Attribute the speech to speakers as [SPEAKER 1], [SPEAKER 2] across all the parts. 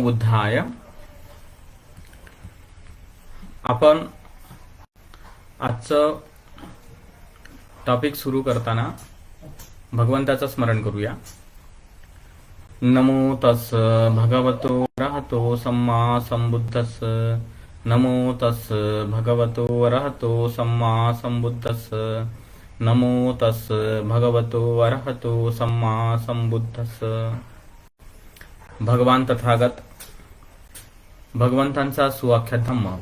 [SPEAKER 1] नमो बुद्धाय. आपण आजचं टॉपिक सुरू करताना भगवंताचं स्मरण करूया. नमो तस् भगवतो अरहतो सम्मा संबुद्धस्. नमो तस् भगवतो अरहतो सम्मा संबुद्धस्. नमो तस् भगवतो अरहतो सम्मा संबुद्धस्. भगवान तथागत, भगवंतांचा सुवाख्यात धम्म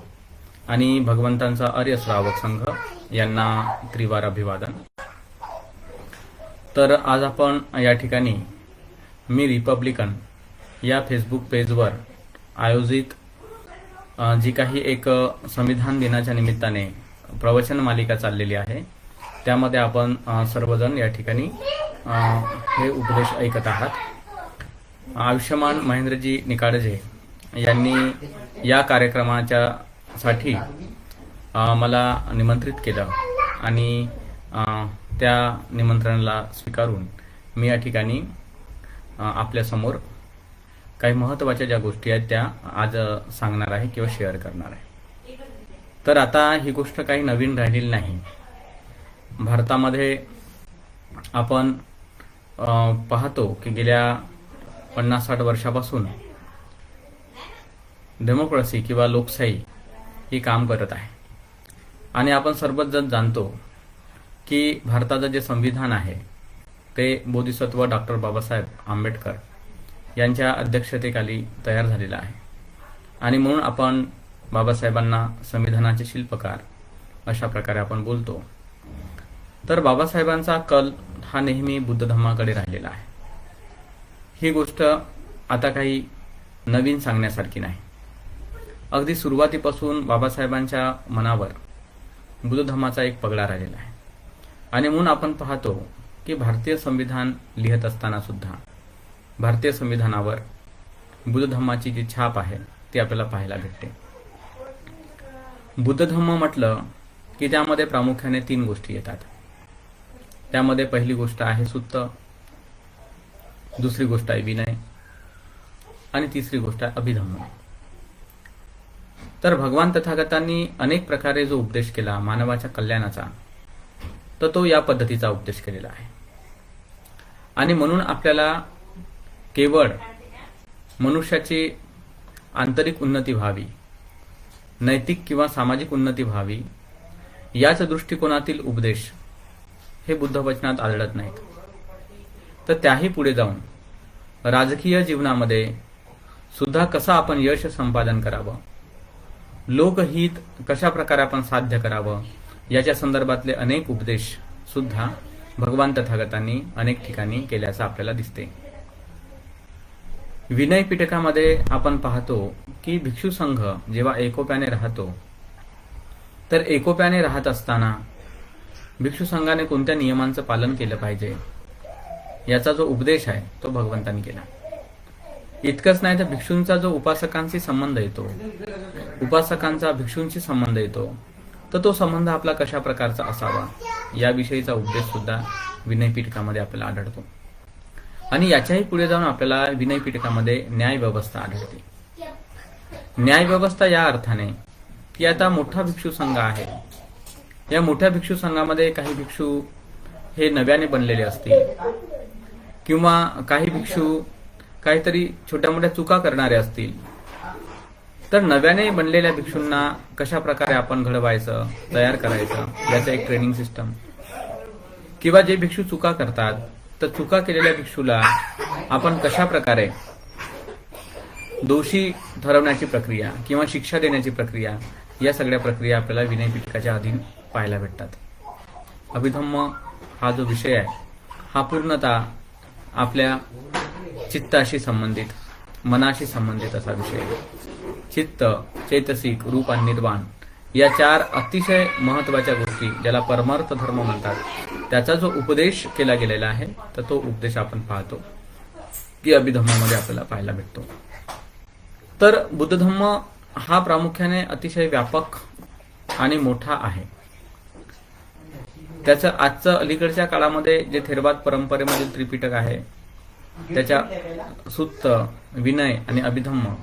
[SPEAKER 1] आणि भगवंतांचा आर्य श्रावक संघ यांना त्रिवार अभिवादन. तर आज आपण या ठिकाणी मी रिपब्लिकन या फेसबुक पेजवर आयोजित जी काही एक संविधान दिनाच्या निमित्ताने प्रवचन मालिका चाललेली आहे, त्यामध्ये आपण सर्वजण या ठिकाणी हे उपदेश ऐकत आहात. आयुष्यमान महेंद्रजी निकाडजे यांनी या कार्यक्रमाच्या साठी मला निमंत्रित केलं आणि त्या निमंत्रणाला स्वीकारून मी या ठिकाणी आपल्या समोर काही महत्त्वाच्या ज्या गोष्टी आहेत त्या आज सांगणार आहे किंवा शेअर करणार आहे. तर आता ही गोष्ट काही नवीन राहिलेली नाही. भारतामध्ये आपण पाहतो की गेल्या 50-60 वर्षापासून डेमोक्रेसी किंवा लोकशाही ही काम करत आहे आणि आपण सर्वच जण जाणतो की भारताचं जे संविधान आहे ते बोधिसत्व डॉक्टर बाबासाहेब आंबेडकर यांच्या अध्यक्षतेखाली तयार झालेलं आहे आणि म्हणून आपण बाबासाहेबांना संविधानाचे शिल्पकार अशा प्रकारे आपण बोलतो. तर बाबासाहेबांचा कल हा नेहमी बुद्ध धम्माकडे राहिलेला आहे. ही गोष्ट आता काही नवीन सांगण्यासारखी नाही. अगदी सुरुवातीपासून बाबासाहेबांच्या मनावर बुद्ध धम्माचा एक पगडा राहिलेला आहे आणि म्हणून आपण पाहतो की भारतीय संविधान लिहित असताना सुद्धा भारतीय संविधानावर बुद्ध धम्माची जी छाप आहे ती आपल्याला पाहायला भेटते. बुद्ध धम्म म्हटलं की त्यामध्ये प्रामुख्याने 3 गोष्टी येतात. त्यामध्ये पहिली गोष्ट आहे सुत्त, दुसरी गोष्ट आहे विनय आणि तिसरी गोष्ट आहे अभिधम्म. तर भगवान तथागतांनी अनेक प्रकारे जो उपदेश केला मानवाच्या कल्याणाचा, तर तो या पद्धतीचा उपदेश केलेला आहे आणि म्हणून आपल्याला केवळ मनुष्याची आंतरिक उन्नती व्हावी, नैतिक किंवा सामाजिक उन्नती व्हावी याच दृष्टिकोनातील उपदेश हे बुद्ध वचनात आढळत नाहीत. तर त्याही पुढे जाऊन राजकीय जीवनामध्ये सुद्धा कसं आपण यश संपादन करावं, लोकहित कशा प्रकारे आपण साध्य करावं याच्या संदर्भातले अनेक उपदेश सुद्धा भगवान तथागतांनी अनेक ठिकाणी केल्याचं आपल्याला दिसते. विनय पिटकामध्ये आपण पाहतो की भिक्षू संघ जेव्हा एकोप्याने राहतो, तर एकोप्याने राहत असताना भिक्षू संघाने कोणत्या नियमांचं पालन केलं पाहिजे याचा जो उपदेश आहे तो भगवंतांनी केला. इतकंच नाही तर भिक्षूंचा जो उपासकांशी संबंध येतो, उपासकांचा भिक्षूंशी संबंध येतो, तर तो संबंध आपला कशा प्रकारचा असावा याविषयीचा उपदेश सुद्धा विनय पिटकामध्ये आपल्याला आढळतो. आणि याच्याही पुढे जाऊन आपल्याला विनय पिटकामध्ये न्याय व्यवस्था आढळते. न्याय व्यवस्था या अर्थाने की आता मोठा भिक्षू संघ आहे, या मोठ्या भिक्षू संघामध्ये काही भिक्षू हे नव्याने बनलेले असतील किंवा काही भिक्षू काहीतरी छोट्या मोठ्या चुका करणारे असतील, तर नव्याने बनलेल्या भिक्षूंना कशा प्रकारे आपण घडवायचं, तयार करायचं याचं एक ट्रेनिंग सिस्टम, किंवा जे भिक्षू चुका करतात तर चुका केलेल्या भिक्षूला आपण कशा प्रकारे दोषी ठरवण्याची प्रक्रिया किंवा शिक्षा देण्याची प्रक्रिया, या सगळ्या प्रक्रिया आपल्याला विनय पिटकाच्या अधीन पाहायला भेटतात. अभिधम्म हा जो विषय आहे हा पूर्णतः आपल्या चित्ताशी संबंधित, मनाशी संबंधित असा विषय आहे. चित्त, चैतसिक, रूप आणि निर्वाण या 4 अतिशय महत्त्वाच्या गोष्टी ज्याला परमार्थ धर्म म्हणतात, त्याचा जो उपदेश केला गेलेला आहे तर तो उपदेश आपण पाहतो की अभिधम्मामध्ये आपल्याला पाहायला भेटतो. तर बुद्ध धम्म हा प्रामुख्याने अतिशय व्यापक आणि मोठा आहे. त्याचं आजचं अलीकडच्या काळामध्ये जे थेरवाद परंपरेमधील त्रिपिटक आहे त्याच्या सुत्त, विनय आणि अभिधम्म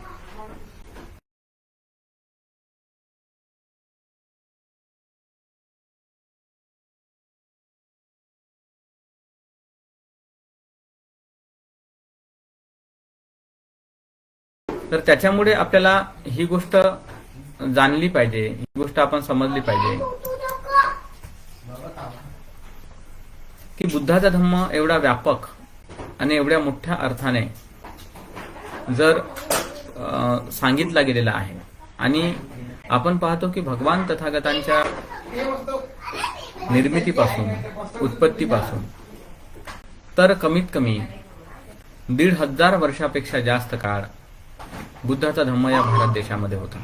[SPEAKER 1] तर त्याच्यामुळे आपल्याला ही गोष्ट जाणली पाहिजे, ही गोष्ट आपण समजली पाहिजे की बुद्धाचा धम्म एवढा व्यापक आणि एवढ्या मोठ्या अर्थाने जर सांगितला गेलेला आहे आणि आपण पाहतो की भगवान तथागतांच्या निर्मितीपासून, उत्पत्तीपासून तर कमीत कमी 1500 वर्षापेक्षा जास्त काळ बुद्धाचा धम्म या भारत देशामध्ये होता.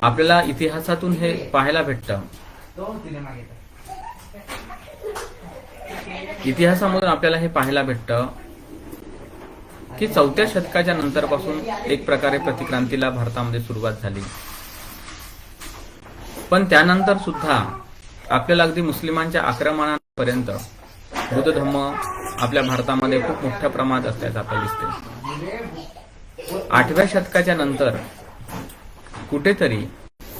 [SPEAKER 1] आपल्याला इतिहासातून हे पाहायला भेटतं, इतिहासामधून आपल्याला हे पाहायला भेटतं की 4थ्या शतकाच्या नंतरपासून एक प्रकारे प्रतिक्रांतीला भारतामध्ये सुरुवात झाली. पण त्यानंतर सुद्धा आपल्याला अगदी मुस्लिमांच्या आक्रमणापर्यंत बुद्ध धम्म आपल्या भारतामध्ये खूप मोठ्या प्रमाणात असल्याचं आपल्याला दिसते. 8व्या शतकाच्या नंतर कुठेतरी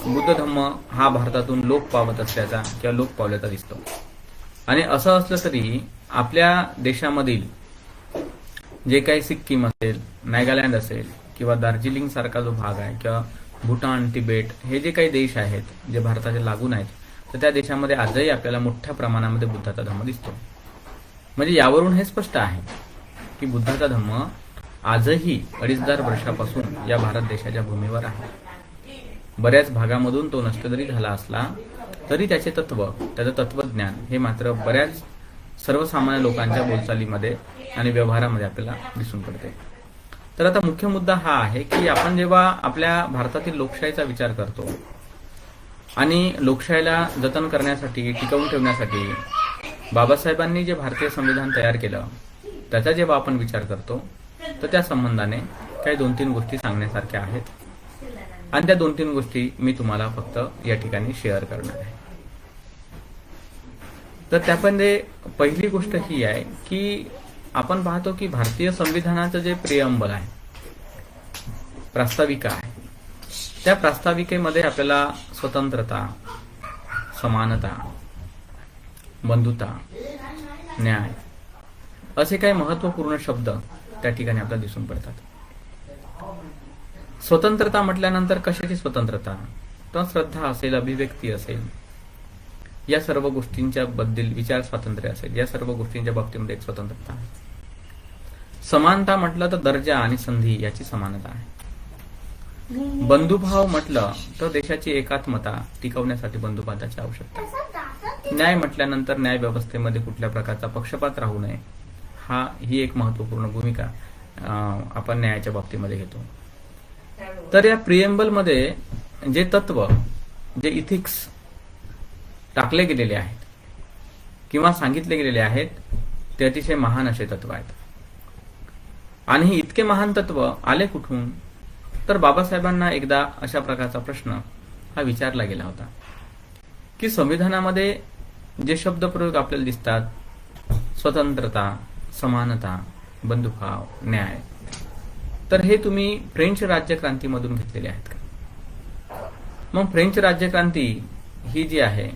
[SPEAKER 1] बुद्ध धम्म हा भारतातून लोप पावत असल्याचा किंवा लोप पावल्याचा दिसतो. आणि असं असलं तरी आपल्या देशामधील जे काही सिक्कीम असेल, नागालँड असेल किंवा दार्जिलिंग सारखा जो भाग आहे किंवा भूटान, तिबेट हे जे काही देश आहेत जे भारताचे लागून आहेत, तर त्या देशामध्ये आजही आपल्याला मोठ्या प्रमाणामध्ये बुद्धाचा धम्म दिसतो. म्हणजे यावरून हे स्पष्ट आहे की बुद्धाचा धम्म आजही 2500 वर्षापासून या भारत देशाच्या भूमीवर आहे. बऱ्याच भागामधून तो नष्ट जरी झाला असला तरी त्याचे तत्व, त्याचं तत्वज्ञान हे मात्र बऱ्याच सर्वसामान्य लोकांच्या बोलचालीमध्ये आणि व्यवहारामध्ये आपल्याला दिसून पडते. तर आता मुख्य मुद्दा हा आहे की आपण जेव्हा आपल्या भारतातील लोकशाहीचा विचार करतो आणि लोकशाहीला जतन करण्यासाठी, टिकवून ठेवण्यासाठी बाबासाहेबांनी जे भारतीय संविधान तयार केलं त्याचा जेव्हा आपण विचार करतो तर त्या संबंधाने काही 2-3 गोष्टी सांगण्यासारख्या आहेत आणि त्या 2-3 गोष्टी मी तुम्हाला फक्त या ठिकाणी शेअर करणार आहे. तर त्यामध्ये पहिली गोष्ट ही आहे की आपण पाहतो की भारतीय संविधानाचं जे प्रिअम्बल आहे, प्रास्ताविका आहे, त्या प्रास्ताविकेमध्ये आपल्याला स्वतंत्रता, समानता, बंधुता, न्याय असे काही महत्वपूर्ण शब्द त्या ठिकाणी आपल्याला दिसून पडतात. स्वतंत्रता म्हटल्यानंतर कशाची स्वतंत्रता? तर श्रद्धा असेल, अभिव्यक्ती असेल, या सर्व गोष्टींच्या बद्दल विचार स्वातंत्र्य असेल, या सर्व गोष्टींच्या बाबतीमध्ये एक स्वतंत्रता आहे. समानता म्हटलं तर दर्जा आणि संधी याची समानता आहे. बंधुभाव म्हटलं तर देशाची एकात्मता टिकवण्यासाठी बंधुभावाची आवश्यकता. न्याय म्हटल्यानंतर न्याय व्यवस्थेमध्ये कुठल्या प्रकारचा पक्षपात राहू नये, ही एक महत्वपूर्ण भूमिका आपण न्यायाच्या बाबतीमध्ये घेतो. तर या प्रिएम्बलमध्ये जे तत्व, जे इथिक्स टाकले गेलेले आहेत किंवा सांगितले गेलेले आहेत ते अतिशय महान असे तत्व आहेत. आणि हे इतके महान तत्व आले कुठून? तर बाबासाहेबांना एकदा अशा प्रकारचा प्रश्न हा विचारला गेला होता की संविधानामध्ये जे शब्दप्रयोग आपल्याला दिसतात, स्वतंत्रता, समानता, बंधुभाव, न्याय, तर हे तुम्ही फ्रेंच राज्यक्रांतीमधून घेतलेले आहेत का? मग फ्रेंच राज्यक्रांती ही जी आहे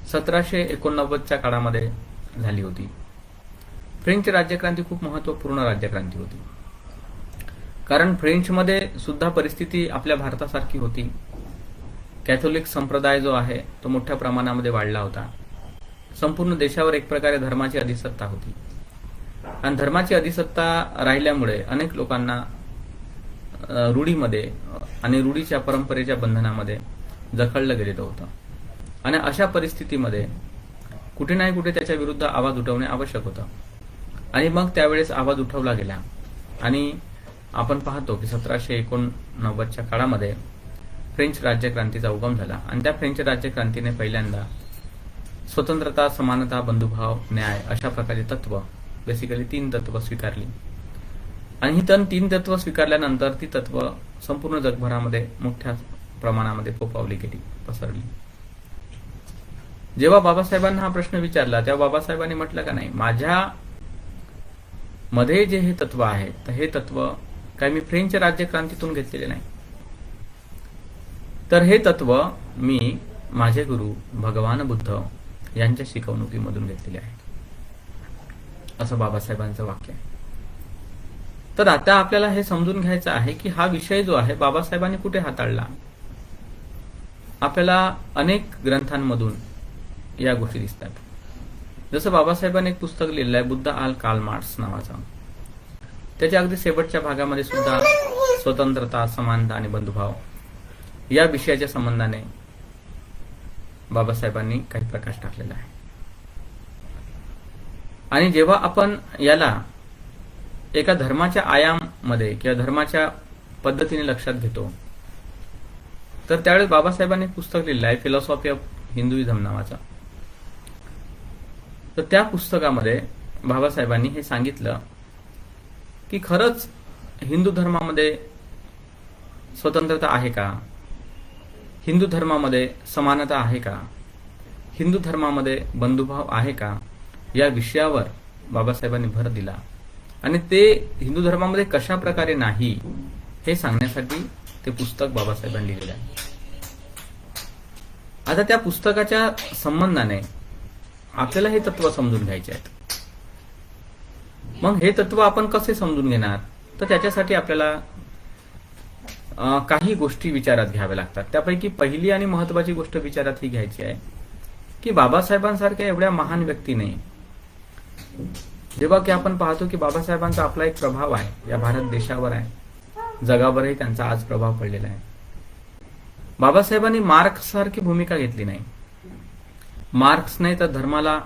[SPEAKER 1] 1789च्या काळामध्ये झाली होती. फ्रेंच राज्यक्रांती खूप महत्वपूर्ण राज्यक्रांती होती, कारण फ्रेंचमध्ये सुद्धा परिस्थिती आपल्या भारतासारखी होती. कॅथोलिक संप्रदाय जो आहे तो मोठ्या प्रमाणामध्ये वाढला होता. संपूर्ण देशावर एक प्रकारे धर्माची अधिसत्ता होती आणि धर्माची अधिसत्ता राहिल्यामुळे अनेक लोकांना रूढीमध्ये आणि रूढीच्या परंपरेच्या बंधनामध्ये जखडलं गेलेलं होतं. आणि अशा परिस्थितीमध्ये कुठे नाही कुठे त्याच्या विरुद्ध आवाज उठवणे आवश्यक होतं. आणि मग त्यावेळेस आवाज उठवला गेला आणि आपण पाहतो की 1789च्या काळामध्ये फ्रेंच राज्यक्रांतीचा उगम झाला. आणि त्या फ्रेंच राज्यक्रांतीने पहिल्यांदा स्वतंत्रता, समानता, बंधुभाव, न्याय अशा प्रकारचे तत्व, बेसिकली 3 तत्व स्वीकारली. आणि ही 3 तत्व स्वीकारल्यानंतर ती तत्व संपूर्ण जगभरामध्ये मोठ्या प्रमाणामध्ये फोफावली गेली, पसरली. जेव्हा बाबासाहेबांना हा प्रश्न विचारला तेव्हा बाबासाहेबांनी म्हटलं का नाही, माझ्या मध्ये जे हे तत्व आहे, तर हे तत्व काय मी फ्रेंच राज्यक्रांतीतून घेतलेले नाही, तर हे तत्व मी माझे गुरु भगवान बुद्ध यांच्या शिकवणुकीमधून घेतलेले आहे, असं बाबासाहेबांचं वाक्य आहे. तर आता आपल्याला हे समजून घ्यायचं आहे की हा विषय जो आहे बाबासाहेबांनी कुठे हाताळला. आपल्याला अनेक ग्रंथांमधून या गोष्टी दिसतात. जसं बाबासाहेबांनी एक पुस्तक लिहिलं आहे, बुद्ध आल कार्ल मार्क्स नावाचं. त्याच्या अगदी शेवटच्या भागामध्ये सुद्धा स्वतंत्रता, समानता आणि बंधुभाव या विषयाच्या संबंधाने बाबासाहेबांनी काही प्रकाश टाकलेला आहे. आणि जेव्हा आपण याला एका धर्माच्या आयाममध्ये किंवा धर्माच्या पद्धतीने लक्षात घेतो, तर त्यावेळेस बाबासाहेबांनी एक पुस्तक लिहिलं आहे, फिलॉसॉफी ऑफ हिंदुइझम नावाचं. तर त्या पुस्तकामध्ये बाबासाहेबांनी हे सांगितलं की खरंच हिंदू धर्मामध्ये स्वतंत्रता आहे का, हिंदू धर्मामध्ये समानता आहे का, हिंदू धर्मामध्ये बंधुभाव आहे का, या विषयावर बाबासाहेबांनी भर दिला. आणि ते हिंदू धर्मामध्ये कशा प्रकारे नाही हे सांगण्यासाठी ते पुस्तक बाबासाहेबांनी लिहिलेलं आहे. आता त्या पुस्तकाच्या संबंधाने आपल्याला हे तत्व समजून घ्यायचे आहेत. मग हे तत्व आपण कसे समजून घेणार, तर त्याच्यासाठी आपल्याला काही गोष्टी विचारात घ्याव्या लागतात. त्यापैकी पहिली आणि महत्वाची गोष्ट विचारात ही घ्यायची आहे की बाबासाहेबांसारख्या एवढ्या महान व्यक्तीने, जेव्हा की आपण पाहतो की बाबासाहेबांचा आपला एक प्रभाव आहे या भारत देशावर आहे, जगावरही त्यांचा आज प्रभाव पडलेला आहे. बाबासाहेबांनी मार्क्स सारखी भूमिका घेतली नाही. मार्क्सने तर धर्माला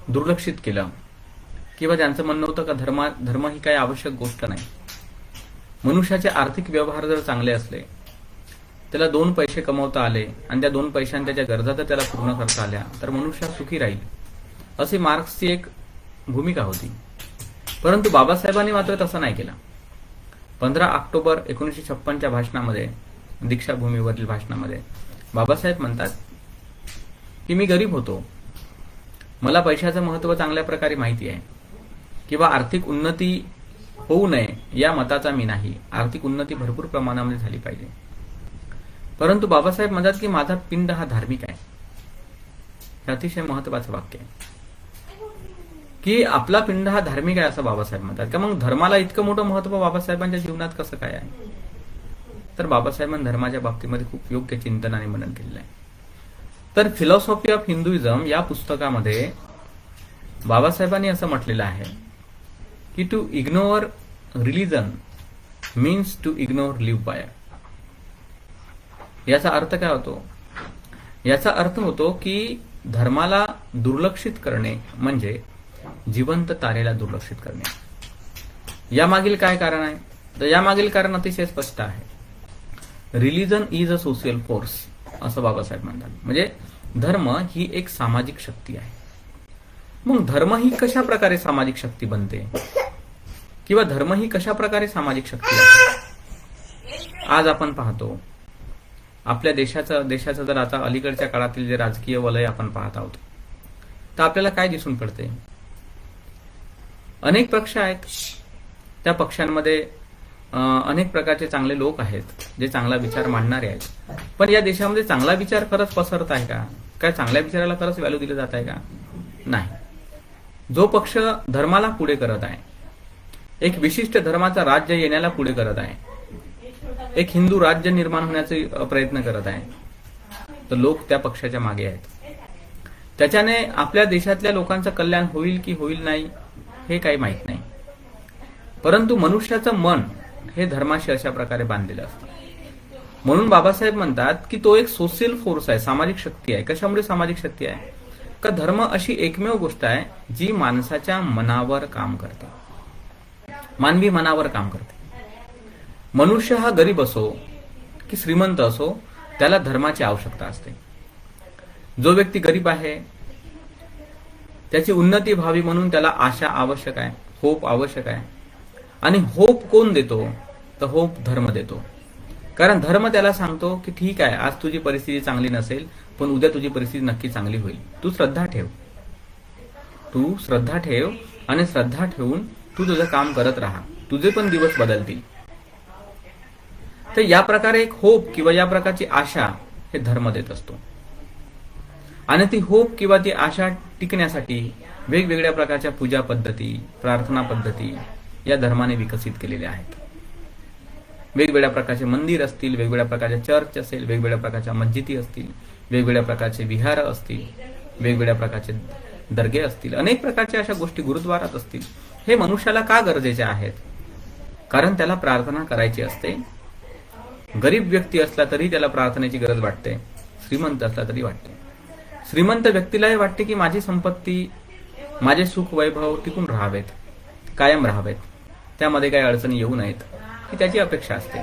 [SPEAKER 1] दुर्लक्षित केलं, किंवा त्यांचं म्हणणं होतं का धर्म ही काही आवश्यक गोष्ट नाही. मनुष्याचे आर्थिक व्यवहार जर चांगले असले, त्याला 2 पैसे कमवता आले आणि त्या 2 पैशांनी त्याच्या गरजा तर त्याला पूर्ण करता आल्या, तर मनुष्य सुखी राहील, अशी मार्क्सची एक भूमिका होती. परंतु बाबासाहेबांनी मात्र तसं नाही केलं. 15 ऑक्टोबर 1956च्या भाषणामध्ये, दीक्षाभूमीवरील भाषणामध्ये बाबासाहेब म्हणतात की मी गरीब होतो, मला पैशाचं महत्व चांगल्या प्रकारे माहिती आहे, किंवा आर्थिक उन्नती होऊ नये या मताचा मी नाही. आर्थिक उन्नती भरपूर प्रमाणामध्ये झाली पाहिजे. परंतु बाबासाहेब म्हणतात की माझा पिंड हा धार्मिक आहे. हे अतिशय महत्वाचं वाक्य आहे की आपला पिंड हा धार्मिक आहे, असं बाबासाहेब म्हणतात. का मग धर्माला इतकं मोठं महत्व बाबासाहेबांच्या जीवनात कसं काय आहे, तर बाबासाहेबांनी धर्माच्या बाबतीमध्ये खूप योग्य चिंतन आणि मनन केलेलं आहे. तर फिलॉसॉफी ऑफ हिंदुइझम या पुस्तकामध्ये बाबासाहेबांनी असं म्हटलेलं आहे की to ignore religion means to ignore live by. याचा अर्थ काय होतो? याचा अर्थ होतो की धर्माला दुर्लक्षित करणे म्हणजे जिवंत तारेला दुर्लक्षित करणे. यामागील काय कारण आहे? तर यामागील कारण अतिशय स्पष्ट आहे. Religion is a social force, असं बाबासाहेब म्हणतात. म्हणजे धर्म ही एक सामाजिक शक्ती आहे. मग धर्म ही कशा प्रकारे सामाजिक शक्ती बनते, किंवा धर्म ही कशा प्रकारे सामाजिक शक्ती आहे? आज आपण पाहतो आपल्या देशाचं जर आता अलीकडच्या काळातील जे राजकीय वलय आपण पाहत आहोत, तर आपल्याला काय दिसून पडते? अनेक पक्ष आहेत, त्या पक्षांमध्ये अनेक प्रकारचे चांगले लोक आहेत, जे चांगला विचार मांडणारे आहेत. पण या देशामध्ये चांगला विचार खरंच पसरत आहे का? काय चांगल्या विचाराला खरंच व्हॅल्यू दिलं जात आहे का? नाही. जो पक्ष धर्माला पुढे करत आहे, एक विशिष्ट धर्माचा राज्य येण्याला पुढे करत आहे, एक हिंदू राज्य निर्माण होण्याचे प्रयत्न करत आहे, तर लोक त्या पक्षाच्या मागे आहेत. त्याच्याने आपल्या देशातल्या लोकांचं कल्याण होईल की होईल नाही हे काही माहित नाही. परंतु मनुष्याचं मन हे धर्माशी अशा प्रकारे बांधलेलं असतं. म्हणून बाबासाहेब म्हणतात की तो एक सोशल फोर्स आहे, सामाजिक शक्ती आहे. कशामुळे सामाजिक शक्ती आहे? का धर्म अशी एकमेव गोष्ट आहे जी माणसाच्या मनावर काम करते, मानवी मनावर काम करते. मनुष्य हा गरीब असो की श्रीमंत असो, त्याला धर्माची आवश्यकता असते. जो व्यक्ती गरीब आहे त्याची उन्नती व्हावी म्हणून त्याला आशा आवश्यक आहे, होप आवश्यक आहे. आणि होप कोण देतो? तर होप धर्म देतो. कारण धर्म त्याला सांगतो की ठीक आहे, आज तुझी परिस्थिती चांगली नसेल, पण उद्या तुझी परिस्थिती नक्की चांगली होईल. तू श्रद्धा ठेव, आणि श्रद्धा ठेवून तू तुझं काम करत राहा, तुझे पण दिवस बदलतील. तर या प्रकारे एक होप किंवा या प्रकारची आशा हे धर्म देत असतो. आणि ती होप किंवा ती आशा टिकण्यासाठी वेगवेगळ्या प्रकारच्या पूजा पद्धती, प्रार्थना पद्धती या धर्माने विकसित केलेल्या आहेत. वेगवेगळ्या प्रकारचे मंदिर असतील, वेगवेगळ्या प्रकारचे चर्च असेल, वेगवेगळ्या प्रकारच्या मस्जिदी असतील, वेगवेगळ्या प्रकारचे विहार असतील, वेगवेगळ्या प्रकारचे दर्गे असतील, अनेक प्रकारच्या अशा गोष्टी गुरुद्वारात असतील. हे मनुष्याला का गरजेचे आहेत? कारण त्याला प्रार्थना करायची असते. गरीब व्यक्ती असला तरी त्याला प्रार्थनेची गरज वाटते, श्रीमंत असला तरी वाटते. श्रीमंत व्यक्तीलाही वाटते की माझी संपत्ती, माझे सुख वैभव टिकून राहावेत, कायम राहावेत, त्यामध्ये काही अडचणी येऊ नयेत, ही त्याची अपेक्षा असते.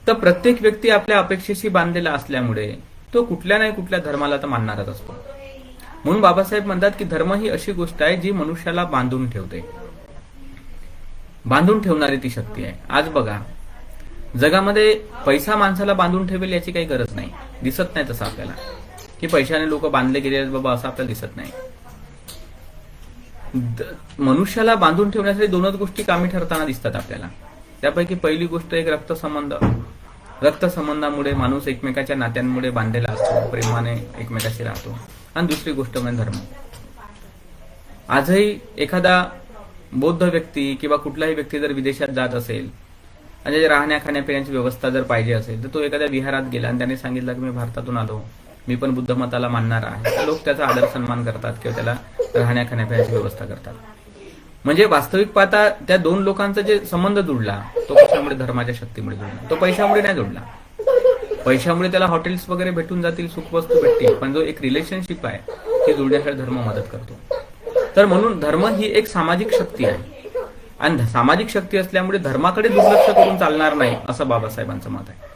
[SPEAKER 1] तर प्रत्येक व्यक्ती आपल्या अपेक्षेशी बांधलेला असल्यामुळे तो कुठल्या नाही कुठल्या धर्माला तर मानणारच असतो. म्हणून बाबासाहेब म्हणतात की धर्म ही अशी गोष्ट आहे जी मनुष्याला बांधून ठेवते. बांधून ठेवणारी ती शक्ती आहे. आज बघा, जगामध्ये पैसा माणसाला बांधून ठेवेल याची काही गरज नाही, दिसत नाही तसं आपल्याला की पैशाने लोक बांधले गेले बाबा, असं आपल्याला दिसत नाही. मनुष्याला बांधून ठेवण्यासाठी दोनच गोष्टी कामी ठरताना दिसतात आपल्याला. त्यापैकी पहिली गोष्ट एक रक्तसंबंध. रक्तसंबंधामुळे माणूस एकमेकाच्या नात्यांमुळे बांधलेला असतो, प्रेमाने एकमेकाशी राहतो. आणि दुसरी गोष्ट म्हणजे धर्म. आजही एखादा बौद्ध व्यक्ती किंवा कुठलाही व्यक्ती जर विदेशात जात असेल आणि राहण्या खाण्यापिण्याची व्यवस्था जर पाहिजे असेल, तर तो एखाद्या विहारात गेला आणि त्याने सांगितलं की मी भारतातून आलो, मी पण बुद्ध मताला मानणार आहे, तर लोक त्याचा आदर सन्मान करतात किंवा त्याला राहण्या खाण्यापिण्याची व्यवस्था करतात. म्हणजे वास्तविक पाहता त्या दोन लोकांचा जे संबंध जुडला तो कशामुळे? धर्माच्या शक्तीमुळे जुडला. तो पैशामुळे नाही जुडला. पैशामुळे त्याला हॉटेल्स वगैरे भेटून जातील, सुखवस्तू भेटतील, पण जो एक रिलेशनशिप आहे ती जुळण्यासाठी धर्म मदत करतो. तर म्हणून धर्म ही एक सामाजिक शक्ती आहे आणि सामाजिक शक्ती असल्यामुळे धर्माकडे दुर्लक्ष करून चालणार नाही, असं बाबासाहेबांचं मत आहे.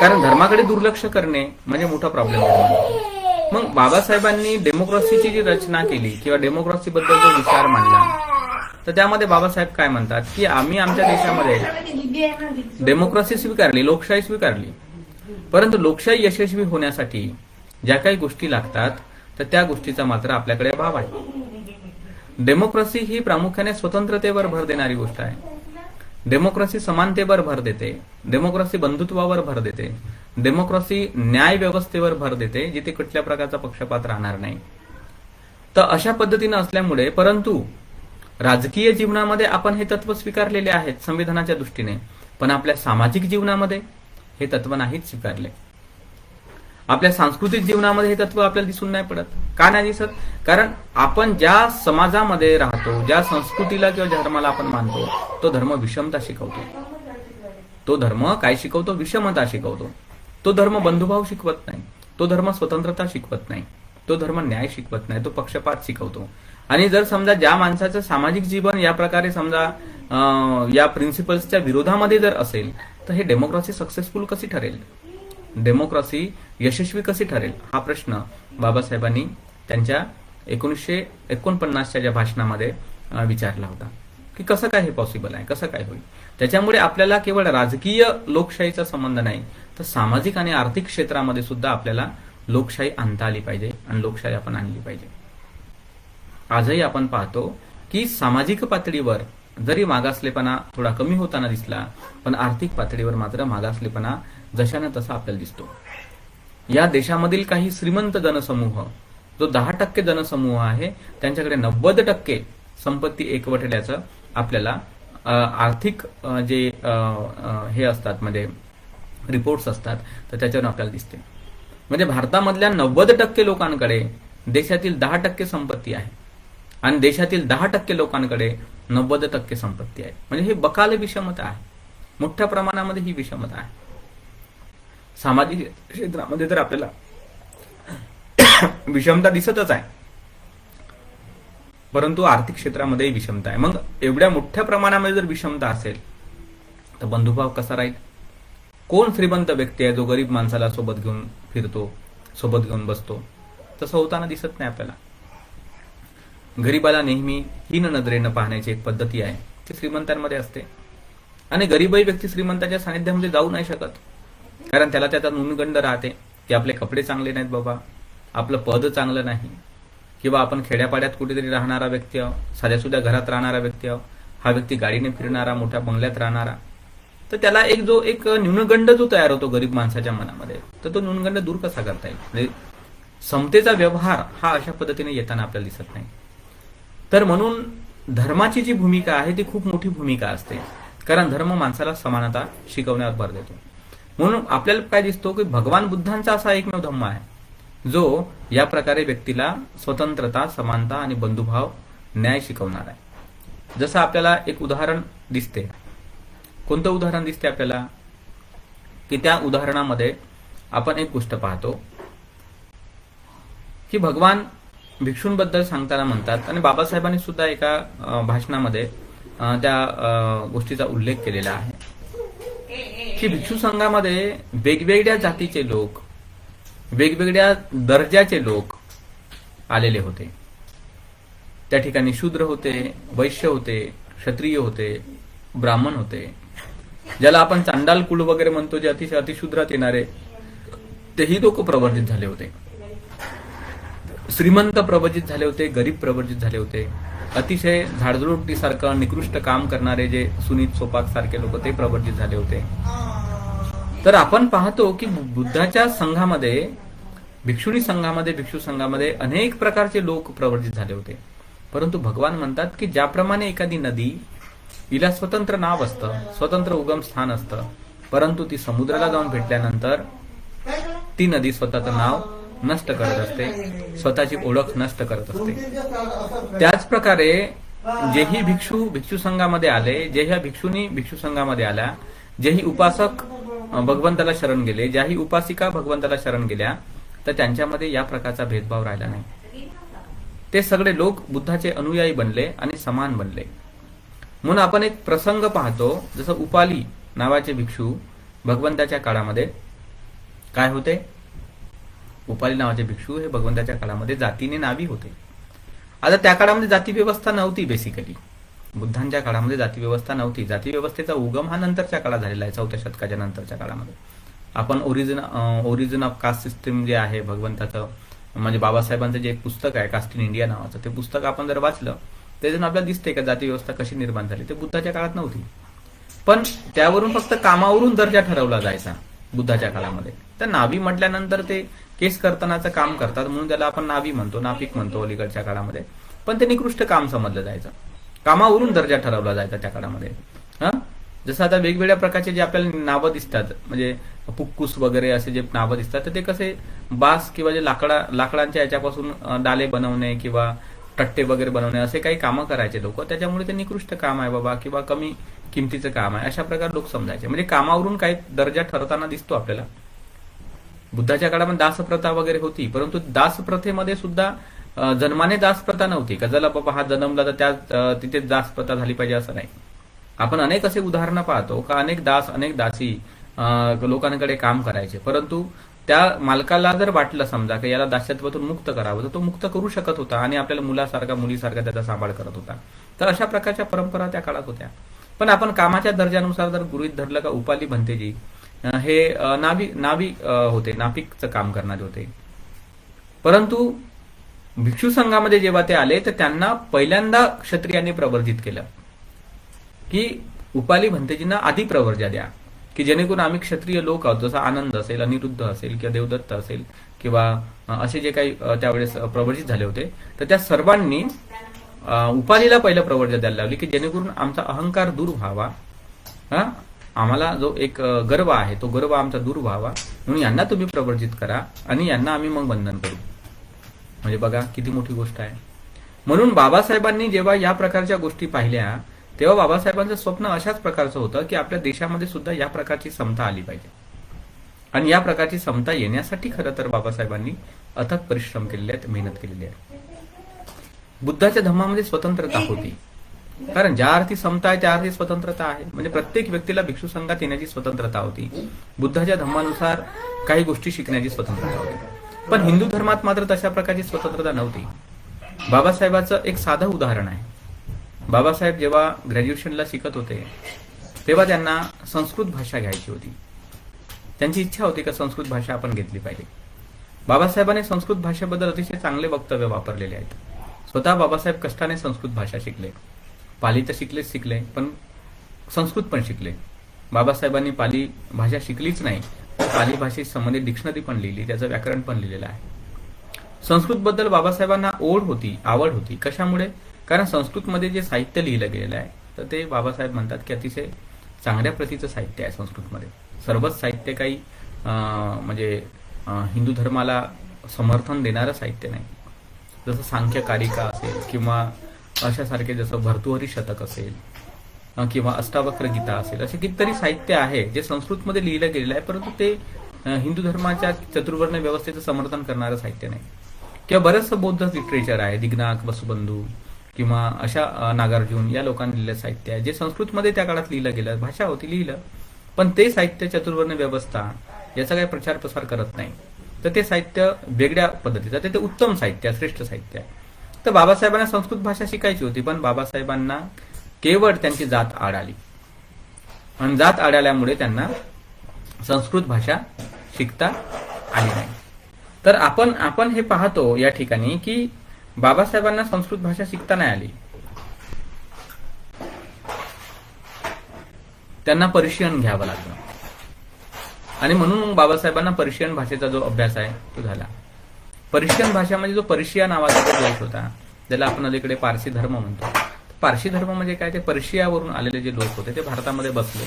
[SPEAKER 1] कारण धर्माकडे दुर्लक्ष करणे म्हणजे मोठा प्रॉब्लेम आहे. मग बाबासाहेबांनी डेमोक्रेसीची जी रचना केली किंवा डेमोक्रेसी बद्दल जो विचार मांडला, तर त्यामध्ये बाबासाहेब काय म्हणतात की आम्ही आमच्या देशामध्ये डेमोक्रेसी स्वीकारली, लोकशाही स्वीकारली, परंतु लोकशाही यशस्वी होण्यासाठी ज्या काही गोष्टी लागतात तर त्या गोष्टीचा मात्र आपल्याकडे अभाव आहे. डेमोक्रेसी ही प्रामुख्याने स्वतंत्रतेवर भर देणारी गोष्ट आहे. डेमोक्रेसी समानतेवर भर देते, डेमोक्रेसी बंधुत्वावर भर देते, डेमोक्रेसी न्याय व्यवस्थेवर भर देते, जिथे कुठल्या प्रकारचा पक्षपात राहणार नाही. तर अशा पद्धतीनं असल्यामुळे, परंतु राजकीय जीवनामध्ये आपण हे तत्व स्वीकारलेले आहेत संविधानाच्या दृष्टीने, पण आपल्या सामाजिक जीवनामध्ये हे तत्व नाहीच स्वीकारले. आपल्या सांस्कृतिक जीवनामध्ये हे तत्व आपल्याला दिसून नाही पडत. का नाही दिसत? कारण आपण ज्या समाजामध्ये राहतो, ज्या संस्कृतीला किंवा धर्माला आपण मानतो, तो धर्म विषमता शिकवतो. तो धर्म काय शिकवतो? विषमता शिकवतो. तो धर्म बंधुभाव शिकवत नाही, तो धर्म स्वतंत्रता शिकवत नाही, तो धर्म न्याय शिकवत नाही, तो पक्षपात शिकवतो. आणि जर समजा ज्या माणसाचं सामाजिक जीवन या प्रकारे समजा या प्रिन्सिपल्सच्या विरोधामध्ये जर असेल, तर हे डेमोक्रेसी सक्सेसफुल कशी ठरेल, डेमोक्रेसी यशस्वी कशी ठरेल, हा प्रश्न बाबासाहेबांनी त्यांच्या 1949च्या ज्या भाषणामध्ये विचारला होता की कसं काय हे पॉसिबल आहे, कसं काय होईल. त्याच्यामुळे आपल्याला केवळ राजकीय लोकशाहीचा संबंध नाही, तर सामाजिक आणि आर्थिक क्षेत्रामध्ये सुद्धा आपल्याला लोकशाही आणता आली पाहिजे आणि लोकशाही आपण आणली पाहिजे. आजही आपण पाहतो की सामाजिक पातळीवर जरी मागासलेपणा थोडा कमी होताना दिसला, पण आर्थिक पातळीवर मात्र मागासलेपणा जशानं तसा आपल्याला दिसतो. या देशामधील काही श्रीमंत जनसमूह, जो 10% जनसमूह आहे, त्यांच्याकडे 90% संपत्ती एकवटल्याचं आपल्याला आर्थिक जे हे असतात म्हणजे रिपोर्ट्स असतात, तर त्याच्यावर आपल्याला दिसते. म्हणजे भारतामधल्या 90% लोकांकडे देशातील 10% संपत्ती आहे आणि देशातील 10% लोकांकडे 90% संपत्ती आहे. म्हणजे हे बकाल विषमता आहे, मोठ्या प्रमाणामध्ये ही विषमता आहे. सामाजिक क्षेत्रामध्ये तर आपल्याला विषमता दिसतच आहे, परंतु आर्थिक क्षेत्रामध्येही विषमता आहे. मग एवढ्या मोठ्या प्रमाणामध्ये जर विषमता असेल तर बंधुभाव कसा राहील? कोण श्रीमंत व्यक्ती आहे जो गरीब माणसाला सोबत घेऊन फिरतो, सोबत घेऊन बसतो? तसं होताना दिसत नाही आपल्याला. गरीबाला नेहमी हीन नजरेनं पाहण्याची एक पद्धती आहे, ती श्रीमंतांमध्ये असते. आणि गरीबही व्यक्ती श्रीमंताच्या सानिध्यामध्ये जाऊ नाही शकत, कारण त्याला त्याचा न्यूनगंड राहते की आपले कपडे चांगले नाहीत बाबा, आपलं पद चांगलं नाही, किंवा आपण खेड्यापाड्यात कुठेतरी राहणारा व्यक्ती आहो, साध्यासुध्या घरात राहणारा व्यक्ती आहो, हा व्यक्ती गाडीने फिरणारा, मोठ्या बंगल्यात राहणारा, तर त्याला एक न्यूनगंड जो तयार होतो गरीब माणसाच्या मनामध्ये, तर तो न्यूनगंड दूर कसा करता येईल? म्हणजे समतेचा व्यवहार हा अशा पद्धतीने येताना आपल्याला दिसत नाही. तर म्हणून धर्माची जी भूमिका आहे ती खूप मोठी भूमिका असते, कारण धर्म माणसाला समानता शिकवण्यावर भर देतो. म्हणून आपल्याला काय दिसतो की भगवान बुद्धांचा असा एकमेव धम्म आहे जो या प्रकारे व्यक्तीला स्वतंत्रता, समानता आणि बंधुभाव, न्याय शिकवणार आहे. जसं आपल्याला एक उदाहरण दिसते. कोणतं उदाहरण दिसते आपल्याला? की त्या उदाहरणामध्ये आपण एक गोष्ट पाहतो की भगवान भिक्षूंबद्दल सांगताना म्हणतात, आणि बाबासाहेबांनी सुद्धा एका भाषणामध्ये त्या गोष्टीचा उल्लेख केलेला आहे की भिक्षू संघामध्ये वेगवेगळ्या जातीचे लोक, वेगवेगळ्या दर्जाचे लोक आलेले होते. त्या ठिकाणी शूद्र होते, वैश्य होते, क्षत्रिय होते, ब्राह्मण होते, ज्याला आपण चांडाल कुळ वगैरे म्हणतो, जे अतिशय अतिशूद्रात येणारे, तेही लोक प्रवर्जित झाले होते. श्रीमंत प्रवर्जित झाले होते, गरीब प्रवर्जित झाले होते. अतिशय झाडझुडपटीसारखं निकृष्ट काम करणारे जे सुनीत सोपाक सारखे लोक, ते प्रवर्जित झाले होते. तर आपण पाहतो की बुद्धाच्या संघामध्ये, भिक्षुणी संघामध्ये, भिक्षू संघामध्ये अनेक प्रकारचे लोक प्रवर्जित झाले होते. परंतु भगवान म्हणतात की ज्याप्रमाणे एखादी नदी, हिला स्वतंत्र नाव असतं, स्वतंत्र उगम स्थान असतं, परंतु ती समुद्राला जाऊन भेटल्यानंतर ती नदी स्वतःचं नाव नष्ट करत असते, स्वतःची ओळख नष्ट करत असते. त्याच प्रकारे जेही भिक्षू संघामध्ये आले, जे ह्या भिक्षुनी भिक्षू संघामध्ये आल्या, जेही उपासक भगवंताला शरण गेले, ज्याही उपासिका भगवंताला शरण गेल्या, तर त्यांच्यामध्ये या प्रकारचा भेदभाव राहिला नाही. ते सगळे लोक बुद्धाचे अनुयायी बनले आणि समान बनले. म्हणून आपण एक प्रसंग पाहतो, जसं उपाली नावाचे भिक्षू भगवंताच्या काळामध्ये काय होते? उपाली नावाचे भिक्षू हे भगवंताच्या काळामध्ये जातीने नावी होते. आता त्या काळामध्ये जाती व्यवस्था नव्हती. बेसिकली बुद्धांच्या काळामध्ये जाती व्यवस्था नव्हती. जाती व्यवस्थेचा उगम हा नंतरच्या काळात झालेला आहे, 4थ्या शतकाच्या नंतरच्या काळामध्ये. आपण ओरिजिन ऑफ कास्ट सिस्टीम जे आहे भगवंताचं, म्हणजे बाबासाहेबांचं जे एक पुस्तक आहे कास्ट इन इंडिया नावाचं, ते पुस्तक आपण जर वाचलं त्याच्यातून आपल्याला दिसते का जाती व्यवस्था कशी निर्माण झाली. ते बुद्धाच्या काळात नव्हती, पण त्यावरून फक्त कामावरून दर्जा ठरवला जायचा बुद्धाच्या काळामध्ये. तर नावी म्हटल्यानंतर ते केस कर्तनाचं काम करतात म्हणून त्याला आपण नावी म्हणतो, नापिक म्हणतो अलीकडच्या काळामध्ये. पण ते निकृष्ट काम समजलं जायचं, कामावरून दर्जा ठरवला जायचा त्या काळामध्ये. जसं आता वेगवेगळ्या प्रकारचे जे आपल्याला नावं दिसतात, म्हणजे पुक्कुस वगैरे असे जे नावं दिसतात, तर ते कसे बास किंवा जे लाकडांच्या याच्यापासून डाले बनवणे किंवा टट्टे वगैरे बनवणे असे काही कामं करायचे लोक. त्याच्यामुळे ते निकृष्ट काम आहे बाबा किंवा कमी किमतीचं काम आहे अशा प्रकारे लोक समजायचे. म्हणजे कामावरून काही दर्जा ठरवताना दिसतो आपल्याला. बुद्धाच्या काळामध्ये दासप्रथा वगैरे होती, परंतु दासप्रथेमध्ये सुद्धा जन्माने दासप्रथा नव्हती का ज्याला बाबा हा जन्मला तर त्या तिथे दासप्रथा झाली पाहिजे असं नाही. आपण अनेक असे उदाहरणं पाहतो का अनेक दास, अनेक दासी लोकांकडे काम करायचे, परंतु त्या मालकाला जर वाटलं समजा की याला दास्यत्वातून मुक्त करावं, तर तो मुक्त करू शकत होता आणि आपल्याला मुलासारखा, मुलीसारखा त्याचा सांभाळ करत होता. तर अशा प्रकारच्या परंपरा त्या काळात होत्या. पण आपण कामाच्या दर्जानुसार जर गृहीत धरलं का उपाली भंतेजी हे नावी होते, नापिकचं काम करणारे होते. परंतु भिक्षू संघामध्ये जेव्हा ते आले तर त्यांना पहिल्यांदा क्षत्रियांनी प्रवर्जित केलं की उपाली भंतेजींना आधी प्रवर्जा द्या, की जेणेकरून आम्ही क्षत्रिय लोक आहोत, जसं आनंद असेल, अनिरुद्ध असेल किंवा देवदत्त असेल किंवा असे जे काही त्यावेळेस प्रवर्जित झाले होते, तर त्या सर्वांनी उपालीला पहिलं प्रवर्जा द्यायला लावली की जेणेकरून आमचा अहंकार दूर व्हावा, आम्हाला जो एक गर्व आहे तो गर्व आमचा दूर व्हावा, म्हणून यांना तुम्ही प्रवर्जित करा आणि यांना आम्ही मग बंधन करू. म्हणजे बघा किती मोठी गोष्ट आहे. म्हणून बाबासाहेबांनी जेव्हा या प्रकारच्या गोष्टी पाहिल्या तेव्हा बाबासाहेबांचं स्वप्न अशाच प्रकारचं होतं की आपल्या देशामध्ये सुद्धा या प्रकारची समता आली पाहिजे. आणि या प्रकारची समता येण्यासाठी खरं तर बाबासाहेबांनी अथक परिश्रम केलेले आहेत, मेहनत केलेली आहे. बुद्धाच्या धम्मामध्ये स्वतंत्रता होती, कारण ज्या अर्थी समता आहे त्या अर्थी स्वतंत्रता आहे. म्हणजे प्रत्येक व्यक्तीला भिक्षू संघात येण्याची स्वतंत्रता होती. बुद्धाच्या धम्मानुसार काही गोष्टी शिकण्याची स्वतंत्रता होती. पण हिंदू धर्मात मात्र तशा प्रकारची स्वतंत्रता नव्हती. बाबासाहेबांचं एक साधं उदाहरण आहे. बाबासाहेब जेव्हा ग्रॅज्युएशनला शिकत होते तेव्हा त्यांना संस्कृत भाषा घ्यायची होती. त्यांची इच्छा होती का संस्कृत भाषा आपण घेतली पाहिजे. बाबासाहेबांनी संस्कृत भाषेबद्दल अतिशय चांगले वक्तव्य वापरलेले आहेत. स्वतः बाबासाहेब कष्टाने संस्कृत भाषा शिकले. पाली तर शिकले पण संस्कृत पण शिकले. बाबासाहेबांनी पाली भाषा शिकलीच नाही, पाली भाषेशी संबंधित डिक्शनरी पण लिहिली, त्याचं व्याकरण पण लिहिलेलं आहे. संस्कृतबद्दल बाबासाहेबांना आवड होती. कशामुळे? कारण संस्कृतमध्ये जे साहित्य लिहिलं गेलेलं आहे तर ते बाबासाहेब म्हणतात की अतिशय चांगल्या प्रतीचं साहित्य आहे संस्कृतमध्ये. सर्वच साहित्य काही हिंदू धर्माला समर्थन देणारं साहित्य नाही. जसं सांख्य कारिका असेल किंवा अशासारखे जसं भर्तृहरी शतक असेल किंवा अष्टावक्र गीता असेल, असे कितीतरी साहित्य आहे जे संस्कृतमध्ये लिहिलं गेलेलं आहे, परंतु ते हिंदू धर्माच्या चतुर्वर्ण व्यवस्थेचं समर्थन करणारं साहित्य नाही. किंवा बरंचसं बौद्ध लिटरेचर आहे, दिग्नाक, वसुबंधू किंवा अशा नागार्जुन या लोकांनी लिहिलेलं साहित्य आहे जे संस्कृतमध्ये त्या काळात लिहिलं गेलं, भाषा होती, लिहिलं, पण ते साहित्य चतुर्वर्ण व्यवस्था याचा काही प्रचार प्रसार करत नाही. तर ते साहित्य वेगळ्या पद्धतीचं, ते उत्तम साहित्य, श्रेष्ठ साहित्य आहे. तर बाबासाहेबांना संस्कृत भाषा शिकायची होती, पण बाबासाहेबांना केवळ त्यांची जात आड आली आणि जात आड आल्यामुळे त्यांना संस्कृत भाषा शिकता आली नाही. तर आपण हे पाहतो या ठिकाणी की बाबासाहेबांना संस्कृत भाषा शिकता नाही आली. त्यांना पर्शियन घ्यावं लागलं आणि म्हणून बाबासाहेबांना पर्शियन भाषेचा जो अभ्यास आहे तो झाला. पर्शियन भाषा म्हणजे जो पर्शिया नावाचा जो देश होता, ज्याला आपण अलीकडे पारसी धर्म म्हणतो. पारसी धर्म म्हणजे काय? ते पर्शियावरून आलेले जे लोक होते ते भारतामध्ये बसले,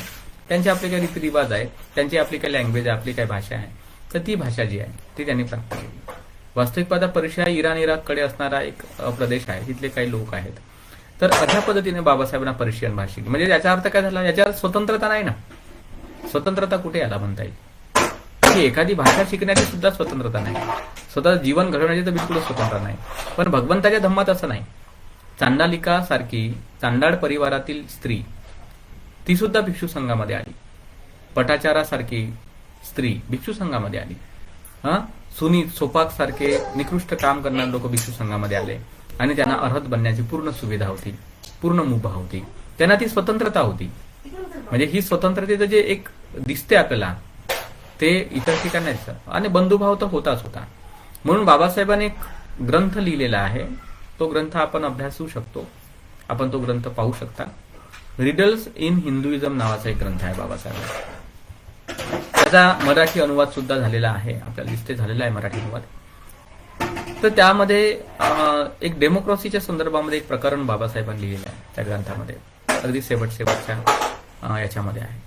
[SPEAKER 1] त्यांचे आपले काही रीतिरिवाज आहेत, त्यांची आपली काही लँग्वेज आहे, आपली काही भाषा आहे, तर ती भाषा जी आहे ती त्यांनी प्राप्त केली. वास्तविक पाहता पर्शिया इराण इराककडे असणारा एक प्रदेश आहे, तिथले काही लोक आहेत. तर अशा पद्धतीने बाबासाहेबांना पर्शियन भाषा शिकली. म्हणजे याचा अर्थ काय झाला? याच्यावर स्वतंत्रता नाही ना. स्वतंत्रता कुठे याला म्हणता येईल की एखादी भाषा शिकण्याची सुद्धा स्वतंत्रता नाही, स्वतः जीवन घडवण्याची तर बिलकुलच स्वतंत्रता नाही. पण भगवंताच्या धम्मात असं नाही. चांडालिका सारखी चांडाळ परिवारातील स्त्री ती सुद्धा भिक्षू संघामध्ये आली. पटाचारासारखी स्त्री भिक्षू संघामध्ये आली. सुनी सोपाक सारखे निकृष्ट काम करणारे लोक भिक्षू संघामध्ये आले आणि त्यांना अर्हत बनण्याची पूर्ण सुविधा होती, पूर्ण मुभा होती, त्यांना ती स्वतंत्रता होती. म्हणजे ही स्वतंत्रतेचं जे एक दिसते आपल्याला ते इतर ठिकाणी नाही. आणि बंधुभाव तर होताच होता. म्हणून बाबासाहेबांनी एक ग्रंथ लिहिलेला आहे, तो ग्रंथ आपण अभ्यासू शकतो, आपण तो ग्रंथ पाहू शकता. रिडल्स इन हिंदुइझम नावाचा एक ग्रंथ आहे बाबासाहेब. त्याचा मराठी अनुवाद सुद्धा झालेला आहे, आपल्याला दिसते झालेला आहे मराठी अनुवाद. तर त्यामध्ये एक डेमोक्रेसीच्या संदर्भामध्ये एक प्रकरण बाबासाहेबांनी लिहिलेलं आहे त्या ग्रंथामध्ये, अगदी शेवटच्या याच्यामध्ये आहे.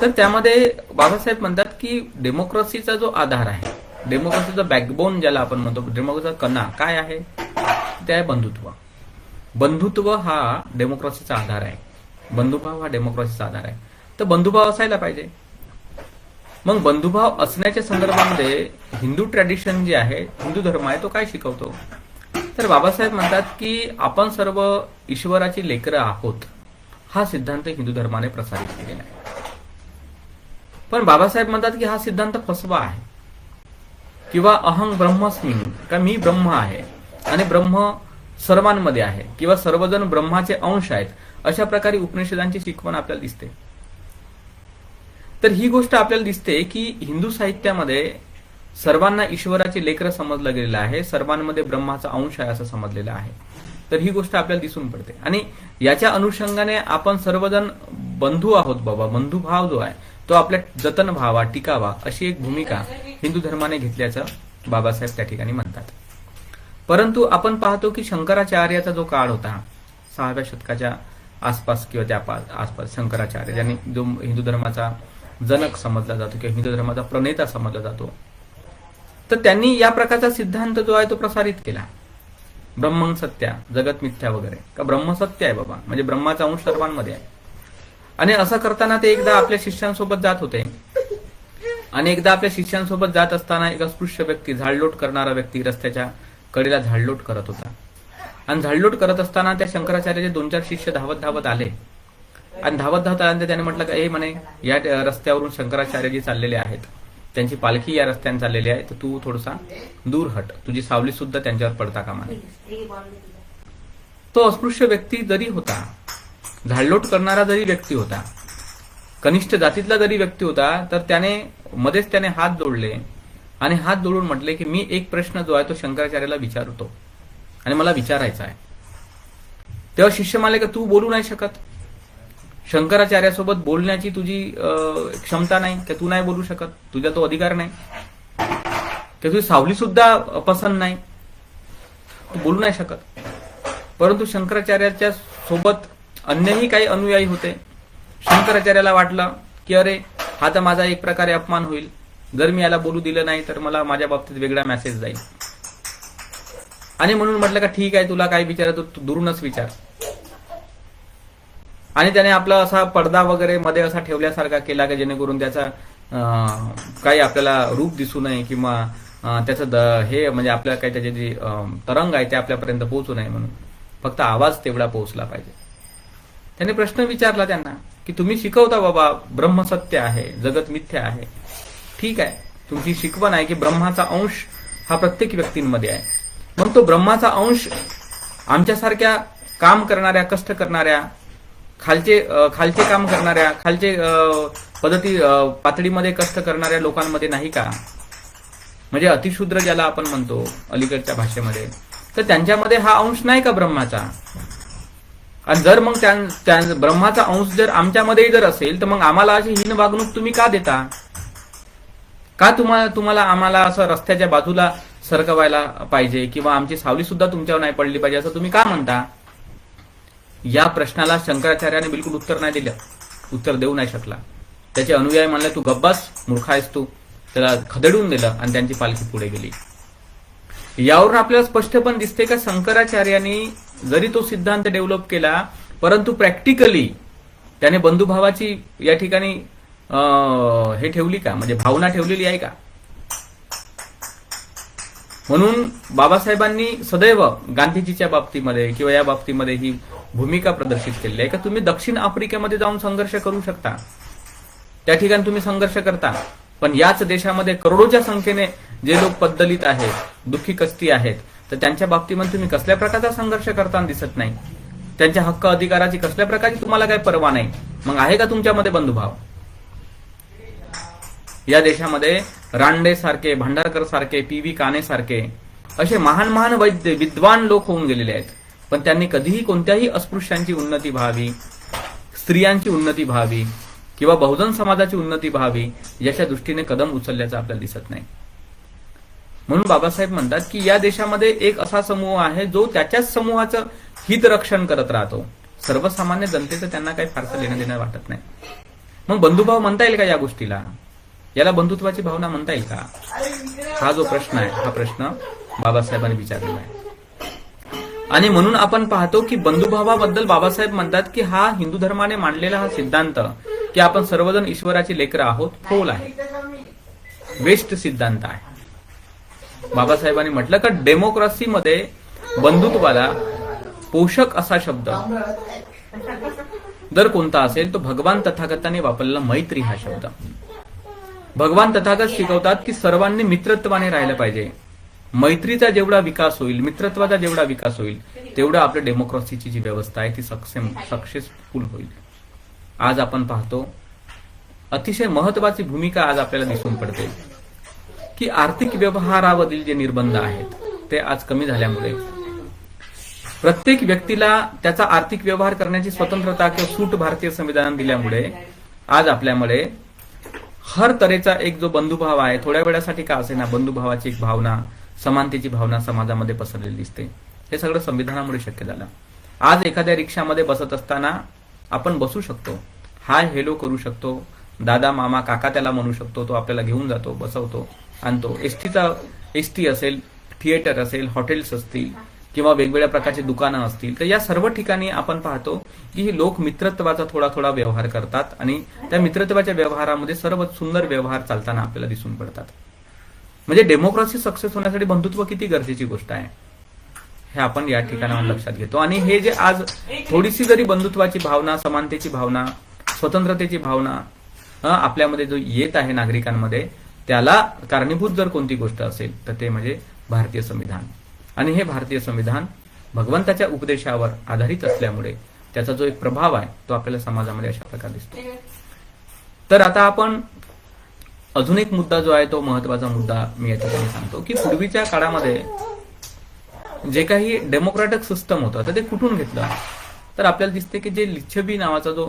[SPEAKER 1] तर त्यामध्ये बाबासाहेब म्हणतात की डेमोक्रेसीचा जो आधार आहे, डेमोक्रेसीचा बॅकबोन ज्याला आपण म्हणतो, डेमोक्रेसीचा कणा काय आहे? ते आहे बंधुत्व. बंधुत्व हा डेमोक्रेसीचा आधार आहे, बंधुभाव हा डेमोक्रेसीचा आधार आहे. तर बंधुभाव असायला पाहिजे. मग बंधुभाव असण्याच्या संदर्भामध्ये हिंदू ट्रॅडिशन जे आहे, हिंदू धर्म आहे, तो काय शिकवतो? तर बाबासाहेब म्हणतात की आपण सर्व ईश्वराची लेकरं आहोत, हा सिद्धांत हिंदू धर्माने प्रसारित केलेला आहे. पण बाबासाहेब म्हणतात की हा सिद्धांत फसवा आहे, किंवा अहं ब्रह्मस्मी, का मी ब्रह्म आहे आणि ब्रह्म सर्वांमध्ये आहे, किंवा सर्वजण ब्रह्माचे अंश आहेत, अशा प्रकारे उपनिषदांची शिकवण आपल्याला दिसते. तर ही गोष्ट आपल्याला दिसते की हिंदू साहित्यामध्ये सर्वांना ईश्वराचे लेकरं समजलं गेलेलं आहे, सर्वांमध्ये ब्रह्माचा अंश आहे असं समजलेलं आहे. तर ही गोष्ट आपल्याला दिसून पडते आणि याच्या अनुषंगाने आपण सर्वजण बंधू आहोत बाबा, बंधुभाव जो आहे तो आपल्या जतन व्हावा, टिकावा, अशी एक भूमिका हिंदू धर्माने घेतल्याचं बाबासाहेब त्या ठिकाणी म्हणतात. परंतु आपण पाहतो की शंकराचार्याचा जो काळ होता 6व्या शतकाच्या आसपास किंवा त्या आसपास, शंकराचार्य ज्यांनी जो हिंदू धर्माचा जनक समजला जातो किंवा हिंदू धर्माचा प्रणेता समजला जातो, तर त्यांनी या प्रकारचा सिद्धांत जो आहे तो प्रसारित केला. ब्रह्मं सत्या, जगत मिथ्या वगैरे, का ब्रह्म सत्य आहे बाबा, म्हणजे ब्रह्माचा अंश सर्वांमध्ये आहे. आणि असं करताना ते एकदा आपल्या शिष्यांसोबत जात होते आणि एकदा आपल्या शिष्यांसोबत जात असताना एक अस्पृश्य व्यक्ती, झाडलोट करणारा व्यक्ती रस्त्याच्या कडेला झाडलोट करत होता. आणि झाडलोट करत असताना त्या शंकराचार्याचे 2-4 शिष्य धावत धावत आले आणि धावत आल्यानंतर त्याने म्हटलं हे म्हणे या रस्त्यावरून शंकराचार्यजी चाललेले आहेत, त्यांची पालखी या रस्त्याने चाललेली आहे, तर तू थोडासा दूर हट, तुझी सावली सुद्धा त्यांच्यावर पडता कामा नये. तो अस्पृश्य व्यक्ती जरी होता, झाडलोट करणारा जरी व्यक्ती होता, कनिष्ठ जातीतला जरी व्यक्ती होता, तर त्याने हात जोडले आणि हात जोडून म्हटले की मी एक प्रश्न जो आहे तो शंकराचार्याला विचारतो आणि मला विचारायचा आहे. तेव्हा शिष्य म्हणाले का तू बोलू नाही शकत? शंकराचार्यासोबत बोलण्याची तुझी क्षमता नाही का? तू नाही बोलू शकत? तुझा तो अधिकार नाही की? तुझी सावली सुद्धा पसंत नाही, तू बोलू नाही शकत? परंतु शंकराचार्याच्या सोबत अन्यही काही अनुयायी होते. शंकराचार्याला वाटलं की अरे हा तर माझा एक प्रकारे अपमान होईल, जर मी याला बोलू दिलं नाही तर मला माझ्या बाबतीत वेगळा मेसेज जाईल. आणि म्हणून म्हटलं का ठीक आहे, तुला काय विचारायचं तू दुरूनच विचार. आणि त्याने आपला असा पडदा वगैरे मध्ये असा ठेवल्यासारखा केला की जेणेकरून त्याचा काही आपल्याला रूप दिसू नये किंवा त्याचं हे म्हणजे आपल्याला काही त्याचे जे तरंग आहे ते आपल्यापर्यंत पोहोचू नये म्हणून फक्त आवाज तेवढा पोहोचला पाहिजे. त्याने प्रश्न विचारला त्यांना की तुम्ही शिकवता बाबा ब्रह्म सत्य आहे, जगत मिथ्या आहे. ठीक आहे, तुमची शिकवण आहे की ब्रह्माचा अंश हा प्रत्येक व्यक्तींमध्ये आहे. मग तो ब्रह्माचा अंश आमच्यासारख्या काम करणाऱ्या, कष्ट करणाऱ्या, खालचे काम करणाऱ्या, खालचे पातळीमध्ये कष्ट करणाऱ्या लोकांमध्ये नाही का? म्हणजे अतिशूद्र ज्याला आपण म्हणतो अलीकडच्या भाषेमध्ये, तर त्यांच्यामध्ये हा अंश नाही का ब्रह्माचा? आणि जर मग ब्रह्माचा अंश जर आमच्यामध्ये जर असेल तर मग आम्हाला अशी हीन वागणूक तुम्ही का देता? का तुम्हाला आम्हाला असं रस्त्याच्या बाजूला सरकवायला पाहिजे किंवा आमची सावली सुद्धा तुमच्यावर नाही पडली पाहिजे असं तुम्ही का म्हणता? या प्रश्नाला शंकराचार्याने बिलकुल उत्तर नाही दिलं, उत्तर देऊ नाही शकला. त्याचे अनुयायी म्हणले तू गब्बास, मूर्ख आहेस तू. त्याला खदेडून दिलं आणि त्यांची पालखी पुढे गेली. यावरून आपल्याला स्पष्ट पण दिसते का शंकराचार्यांनी जरी तो सिद्धांत डेव्हलप केला परंतु प्रॅक्टिकली त्याने बंधुभावाची या ठिकाणी हे ठेवली का? म्हणजे भावना ठेवलेली आहे का? म्हणून बाबासाहेबांनी सदैव गांधीजीच्या बाबतीमध्ये किंवा या बाबतीमध्ये ही भूमिका प्रदर्शित केली आहे का तुम्ही दक्षिण आफ्रिकेमध्ये जाऊन संघर्ष करू शकता, त्या ठिकाणी तुम्ही संघर्ष करता, पण याच देशामध्ये करोडोच्या संख्येने जे लोक पद्दलित आहेत, दुःखी कष्टी आहेत, तर त्यांच्या बाबतीमध्ये तुम्ही कसल्या प्रकारचा संघर्ष करताना दिसत नाही. त्यांच्या हक्क अधिकाराची कसल्या प्रकारची तुम्हाला काही पर्वा नाही. मग आहे का तुमच्यामध्ये बंधुभाव? या देशामध्ये रांडे सारखे, भांडारकर सारखे, पी.व्ही. काने सारखे असे महान महान विद्वान लोक होऊन गेलेले आहेत, पण त्यांनी कधीही कोणत्याही अस्पृश्यांची उन्नती व्हावी, स्त्रियांची उन्नती व्हावी किंवा बहुजन समाजाची उन्नती व्हावी याच्या दृष्टीने कदम उचलल्याचं आपल्याला दिसत नाही. म्हणून बाबासाहेब म्हणतात की या देशामध्ये एक असा समूह आहे जो त्याच्याच समूहाचं हित रक्षण करत राहतो. सर्वसामान्य जनतेचं त्यांना काही फारसं लेणं देणं वाटत नाही. मग बंधुभाव म्हणता येईल का या गोष्टीला? याला बंधुत्वाची भावना म्हणता येईल का? हा जो प्रश्न आहे, हा प्रश्न बाबासाहेबांनी विचारलेला आहे. आणि म्हणून आपण पाहतो की बंधुभावाबद्दल बाबासाहेब म्हणतात की हा हिंदू धर्माने मांडलेला हा सिद्धांत की आपण सर्वजण ईश्वराची लेकरं आहोत, फोल आहे, वेस्ट सिद्धांत आहे. बाबासाहेबांनी म्हटलं का डेमोक्रेसीमध्ये बंधुत्वाला पोषक असा शब्द जर कोणता असेल तो भगवान तथागतांनी वापरलेला मैत्री हा शब्द. भगवान तथागत शिकवतात की सर्वांनी मित्रत्वाने राहिलं पाहिजे. मैत्रीचा जेवढा विकास होईल, मित्रत्वाचा जेवढा विकास होईल, तेवढं आपल्या डेमोक्रेसीची जी व्यवस्था आहे ती सक्सेसफुल होईल. आज आपण पाहतो अतिशय महत्वाची भूमिका आज आपल्याला दिसून पडते की आर्थिक व्यवहारावरील जे निर्बंध आहेत ते आज कमी झाल्यामुळे प्रत्येक व्यक्तीला त्याचा आर्थिक व्यवहार करण्याची स्वतंत्रता किंवा सूट भारतीय संविधानाने दिल्यामुळे आज आपल्यामुळे हर तऱ्हेचा एक जो बंधुभाव आहे, थोड्या वेळासाठी का असेना बंधुभावाची एक भावना, समानतेची भावना समाजामध्ये पसरलेली दिसते. हे सगळं संविधानामुळे शक्य झालं. आज एखाद्या रिक्षामध्ये बसत असताना आपण बसू शकतो, हाय हेलो करू शकतो, दादा मामा काका त्याला म्हणू शकतो, तो आपल्याला घेऊन जातो, बसवतो, आणतो. एसटी असेल, थिएटर असेल, हॉटेल्स असतील किंवा वेगवेगळ्या प्रकारचे दुकानं असतील, तर या सर्व ठिकाणी आपण पाहतो की लोक मित्रत्वाचा थोडा थोडा व्यवहार करतात आणि त्या मित्रत्वाच्या व्यवहारामध्ये सर्व सुंदर व्यवहार चालताना आपल्याला दिसून पडतात. म्हणजे डेमोक्रेसी सक्सेस होण्यासाठी बंधुत्व किती गरजेची गोष्ट आहे हे आपण या ठिकाणावर लक्षात घेतो. आणि हे जे आज थोडीशी जरी बंधुत्वाची भावना, समानतेची भावना, स्वतंत्रतेची भावना आपल्यामध्ये जो येत आहे नागरिकांमध्ये, त्याला कारणीभूत जर कोणती गोष्ट असेल तर ते म्हणजे भारतीय संविधान. आणि हे भारतीय संविधान भगवंताच्या उपदेशावर आधारित असल्यामुळे त्याचा जो एक प्रभाव आहे तो आपल्याला समाजामध्ये अशा प्रकारे दिसतो. तर आता आपण अजून एक मुद्दा जो आहे तो महत्वाचा मुद्दा मी या ठिकाणी सांगतो की पूर्वीच्या काळामध्ये जे काही डेमोक्रॅटिक सिस्टम होतं तर ते कुठून घेतलं, तर आपल्याला दिसते की जे लिच्छवी नावाचा जो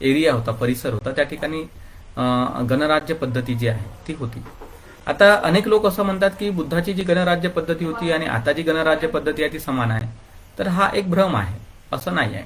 [SPEAKER 1] एरिया होता, परिसर होता, त्या ठिकाणी गणराज्य पद्धती जी आहे ती होती. आता अनेक लोक असं म्हणतात की बुद्धाची जी गणराज्य पद्धती होती आणि आता जी गणराज्य पद्धती आहे ती समान आहे, तर हा एक भ्रम आहे. असं नाही आहे.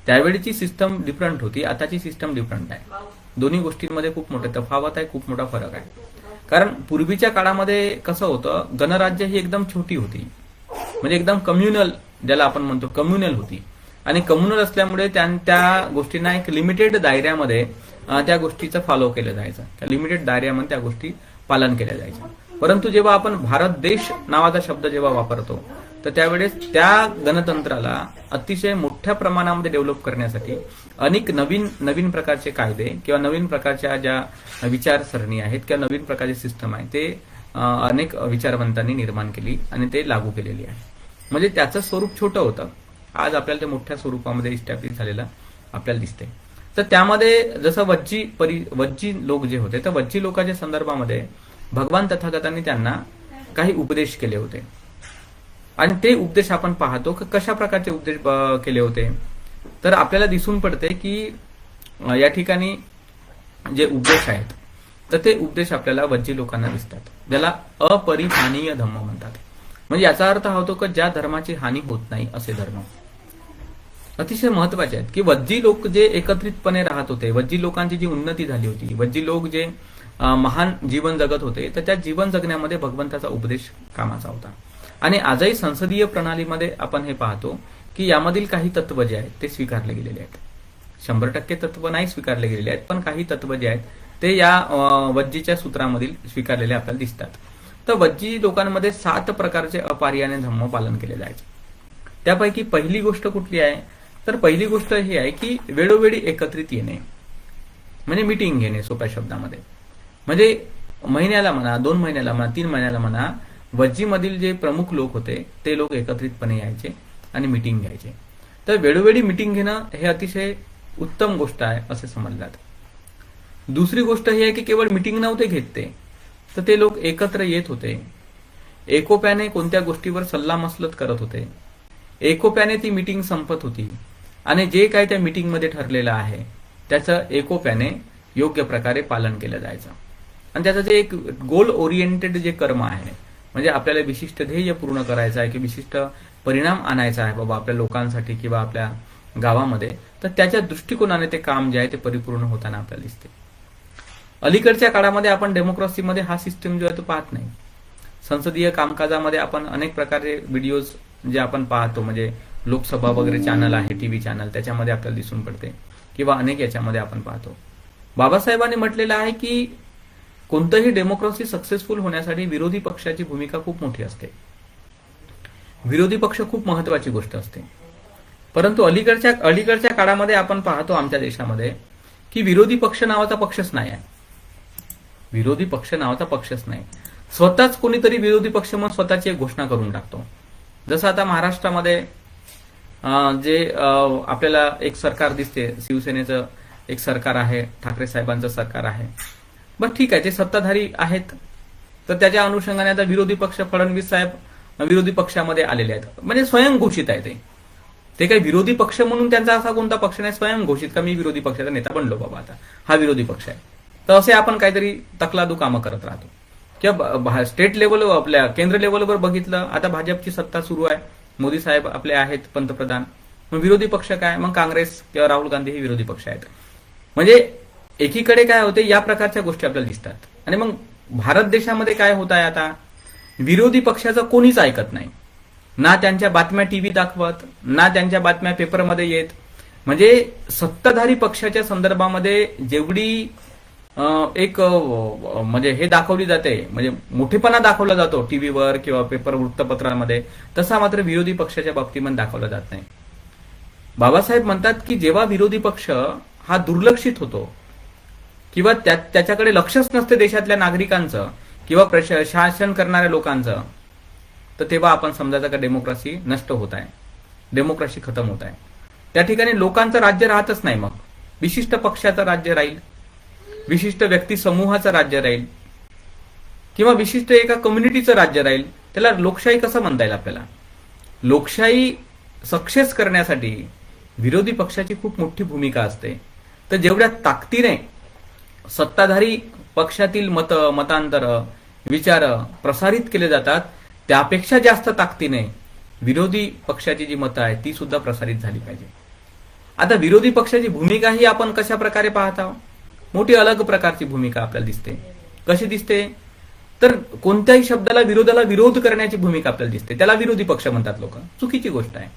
[SPEAKER 1] त्यावेळीची सिस्टम डिफरंट होती, आताची सिस्टम डिफरंट आहे. दोन्ही गोष्टींमध्ये खूप मोठे तफावत आहे, खूप मोठा फरक आहे. कारण पूर्वीच्या काळामध्ये कसं होतं, गणराज्य ही एकदम छोटी होती, म्हणजे एकदम कम्युनल, ज्याला आपण म्हणतो कम्युनल होती. आणि कम्युनल असल्यामुळे त्या गोष्टींना एक लिमिटेड दायऱ्यामध्ये त्या गोष्टीचं फॉलो केलं जायचं, त्या लिमिटेड दायऱ्यामध्ये त्या गोष्टी पालन केल्या जायच्या. परंतु जेव्हा आपण भारत देश नावाचा शब्द जेव्हा वापरतो, तर त्यावेळेस त्या गणतंत्राला अतिशय मोठ्या प्रमाणामध्ये डेव्हलप करण्यासाठी अनेक नवीन प्रकारचे कायदे किंवा नवीन प्रकारच्या ज्या विचारसरणी आहेत किंवा नवीन प्रकारचे सिस्टम आहे ते अनेक विचारवंतांनी निर्माण केली आणि ते लागू केलेली आहे. म्हणजे त्याचं स्वरूप छोटं होतं, आज आपल्याला ते मोठ्या स्वरूपामध्ये इस्टॅब्लिश झालेलं आपल्याला दिसते. तर त्यामध्ये जसं वज्जी लोक जे होते, तर वज्जी लोकांच्या संदर्भामध्ये भगवान तथागतांनी त्यांना काही उपदेश केले होते. आणि ते उपदेश आपण पाहतो की कशा प्रकारचे उपदेश केले होते, तर आपल्याला दिसून पडते की या ठिकाणी जे उपदेश आहेत तर ते उपदेश आपल्याला वज्जी लोकांना दिसतात, ज्याला अपरिहानीय धम्म म्हणतात. म्हणजे याचा अर्थ हा होतो की ज्या धर्माची हानी होत नाही असे धर्म अतिशय महत्वाचे आहेत. की वज्जी लोक जे एकत्रितपणे राहत होते, वज्जी लोकांची जी उन्नती झाली होती, वज्जी लोक जे महान जीवन जगत होते, तर त्या जीवन जगण्यामध्ये भगवंताचा उपदेश कामाचा होता. आणि आजही संसदीय प्रणालीमध्ये आपण हे पाहतो की यामधील काही तत्व जे आहेत ते स्वीकारले गेलेले आहेत. 100% तत्व नाही स्वीकारले गेलेले आहेत, पण काही तत्व जे आहेत ते या वज्जीच्या सूत्रामधील स्वीकारलेले आपल्याला दिसतात. तर वज्जी लोकांमध्ये 7 प्रकारचे अपरिहानीय धम्म पालन केले जायचे. त्यापैकी पहिली गोष्ट कुठली आहे, तर पहिली गोष्ट ही आहे की वेळोवेळी एकत्रित येणे, म्हणजे मीटिंग घेणे. सोप्या शब्दामध्ये म्हणजे महिन्याला म्हणा, 2 महिन्याला म्हणा, 3 महिन्याला म्हणा, वज्जीमधील जे प्रमुख लोक होते ते लोक एकत्रितपणे यायचे आणि मीटिंग घ्यायचे. तर वेळोवेळी मीटिंग घेणं हे अतिशय उत्तम गोष्ट आहे असे समजतात. दुसरी गोष्ट ही आहे की केवळ मीटिंग नव्हते घेत तर ते लोक एकत्र येत होते, एकोप्याने कोणत्या गोष्टीवर सल्लामसलत करत होते, एकोप्याने ती मीटिंग संपत होती आणि जे काही त्या मीटिंगमध्ये ठरलेलं आहे त्याचं एकोप्याने योग्य प्रकारे पालन केलं जायचं. आणि त्याचं जे एक गोल ओरिएंटेड जे कर्म आहे, म्हणजे आपल्याला विशिष्ट ध्येय पूर्ण करायचं आहे की विशिष्ट परिणाम आणायचा आहे बाबा आपल्या लोकांसाठी किंवा आपल्या गावामध्ये, तर त्याच्या दृष्टिकोनाने ते काम जे आहे ते परिपूर्ण होताना आपल्याला दिसते. अलीकडच्या काळामध्ये आपण डेमोक्रेसीमध्ये हा सिस्टम जो आहे तो पाहत नाही. संसदीय कामकाजामध्ये आपण अनेक प्रकारचे व्हिडिओज जे आपण पाहतो, म्हणजे लोकसभा वगैरे चॅनल आहे, टीव्ही चॅनल, त्याच्यामध्ये आपल्याला दिसून पडते किंवा अनेक याच्यामध्ये आपण पाहतो. बाबासाहेबांनी म्हटलेलं आहे की कोणतंही डेमोक्रेसी सक्सेसफुल होण्यासाठी विरोधी पक्षाची भूमिका खूप मोठी असते. विरोधी पक्ष खूप महत्वाची गोष्ट असते. परंतु अलीकडच्या काळामध्ये आपण पाहतो आमच्या देशामध्ये की विरोधी पक्ष नावाचा पक्षच नाही आहे. विरोधी पक्ष नावाचा पक्षच नाही. स्वतःच कोणीतरी विरोधी पक्ष म्हणून स्वतःची एक घोषणा करून टाकतो. जसं आता महाराष्ट्रामध्ये जे आपल्याला एक सरकार दिसते, शिवसेनेचं एक सरकार आहे, ठाकरे साहेबांचं सरकार आहे. बस ठीक आहे, ते सत्ताधारी आहेत, तर त्याच्या अनुषंगाने आता विरोधी पक्ष फडणवीस साहेब विरोधी पक्षामध्ये आलेले आहेत, म्हणजे स्वयंघोषित आहे ते काही विरोधी पक्ष म्हणून त्यांचा असा कोणता पक्ष नाही, स्वयंघोषित का मी विरोधी पक्षाचा नेता बनलो बाबा, आता हा विरोधी पक्ष आहे. तर असे आपण काहीतरी तकलादू कामं करत राहतो. किंवा स्टेट लेवल, आपल्या केंद्र लेवलवर बघितलं, आता भाजपची सत्ता सुरू आहे, मोदी साहेब आपले आहेत पंतप्रधान, मग विरोधी पक्ष काय, मग काँग्रेस किंवा राहुल गांधी हे विरोधी पक्ष आहेत. म्हणजे एकीकडे काय होते, या प्रकारच्या गोष्टी आपल्याला दिसतात. आणि मग भारत देशामध्ये काय होत आहे, आता विरोधी पक्षाचं कोणीच ऐकत नाही, ना त्यांच्या बातम्या टीव्ही दाखवत, ना त्यांच्या बातम्या पेपरमध्ये येत. म्हणजे सत्ताधारी पक्षाच्या संदर्भामध्ये जेवढी एक म्हणजे हे दाखवली जाते, म्हणजे मोठेपणा दाखवला जातो टीव्हीवर किंवा पेपर वृत्तपत्रांमध्ये, तसा मात्र विरोधी पक्षाच्या बाबतीमध्ये दाखवला जात नाही. बाबासाहेब म्हणतात की जेव्हा विरोधी पक्ष हा दुर्लक्षित होतो किंवा त्याच्याकडे लक्षच नसते देशातल्या नागरिकांचं किंवा शासन करणाऱ्या लोकांचं, तर तेव्हा आपण समजायचं का डेमोक्रेसी नष्ट होत आहे, डेमोक्रेसी खतम होत आहे. त्या ठिकाणी लोकांचं राज्य राहतच नाही, मग विशिष्ट पक्षाचं राज्य राहील. विशिष्ट व्यक्ती समूहाचं राज्य राहील किंवा विशिष्ट एका कम्युनिटीचं राज्य राहील, त्याला लोकशाही कसं म्हणता येईल आपल्याला? लोकशाही सक्सेस करण्यासाठी विरोधी पक्षाची खूप मोठी भूमिका असते. तर जेवढ्या ताकदीने सत्ताधारी पक्षातील मतांतर विचार प्रसारित केले जातात, त्यापेक्षा जास्त ताकदीने विरोधी पक्षाची जी मतं आहेत ती सुद्धा प्रसारित झाली पाहिजे. आता विरोधी पक्षाची भूमिका ही आपण कशा प्रकारे पाहत आहोत? मोठी अलग प्रकारची भूमिका आपल्याला दिसते. कशी दिसते? तर कोणत्याही शब्दाला विरोधाला विरोध करण्याची भूमिका आपल्याला दिसते. त्याला विरोधी पक्ष म्हणतात लोक. चुकीची गोष्ट आहे.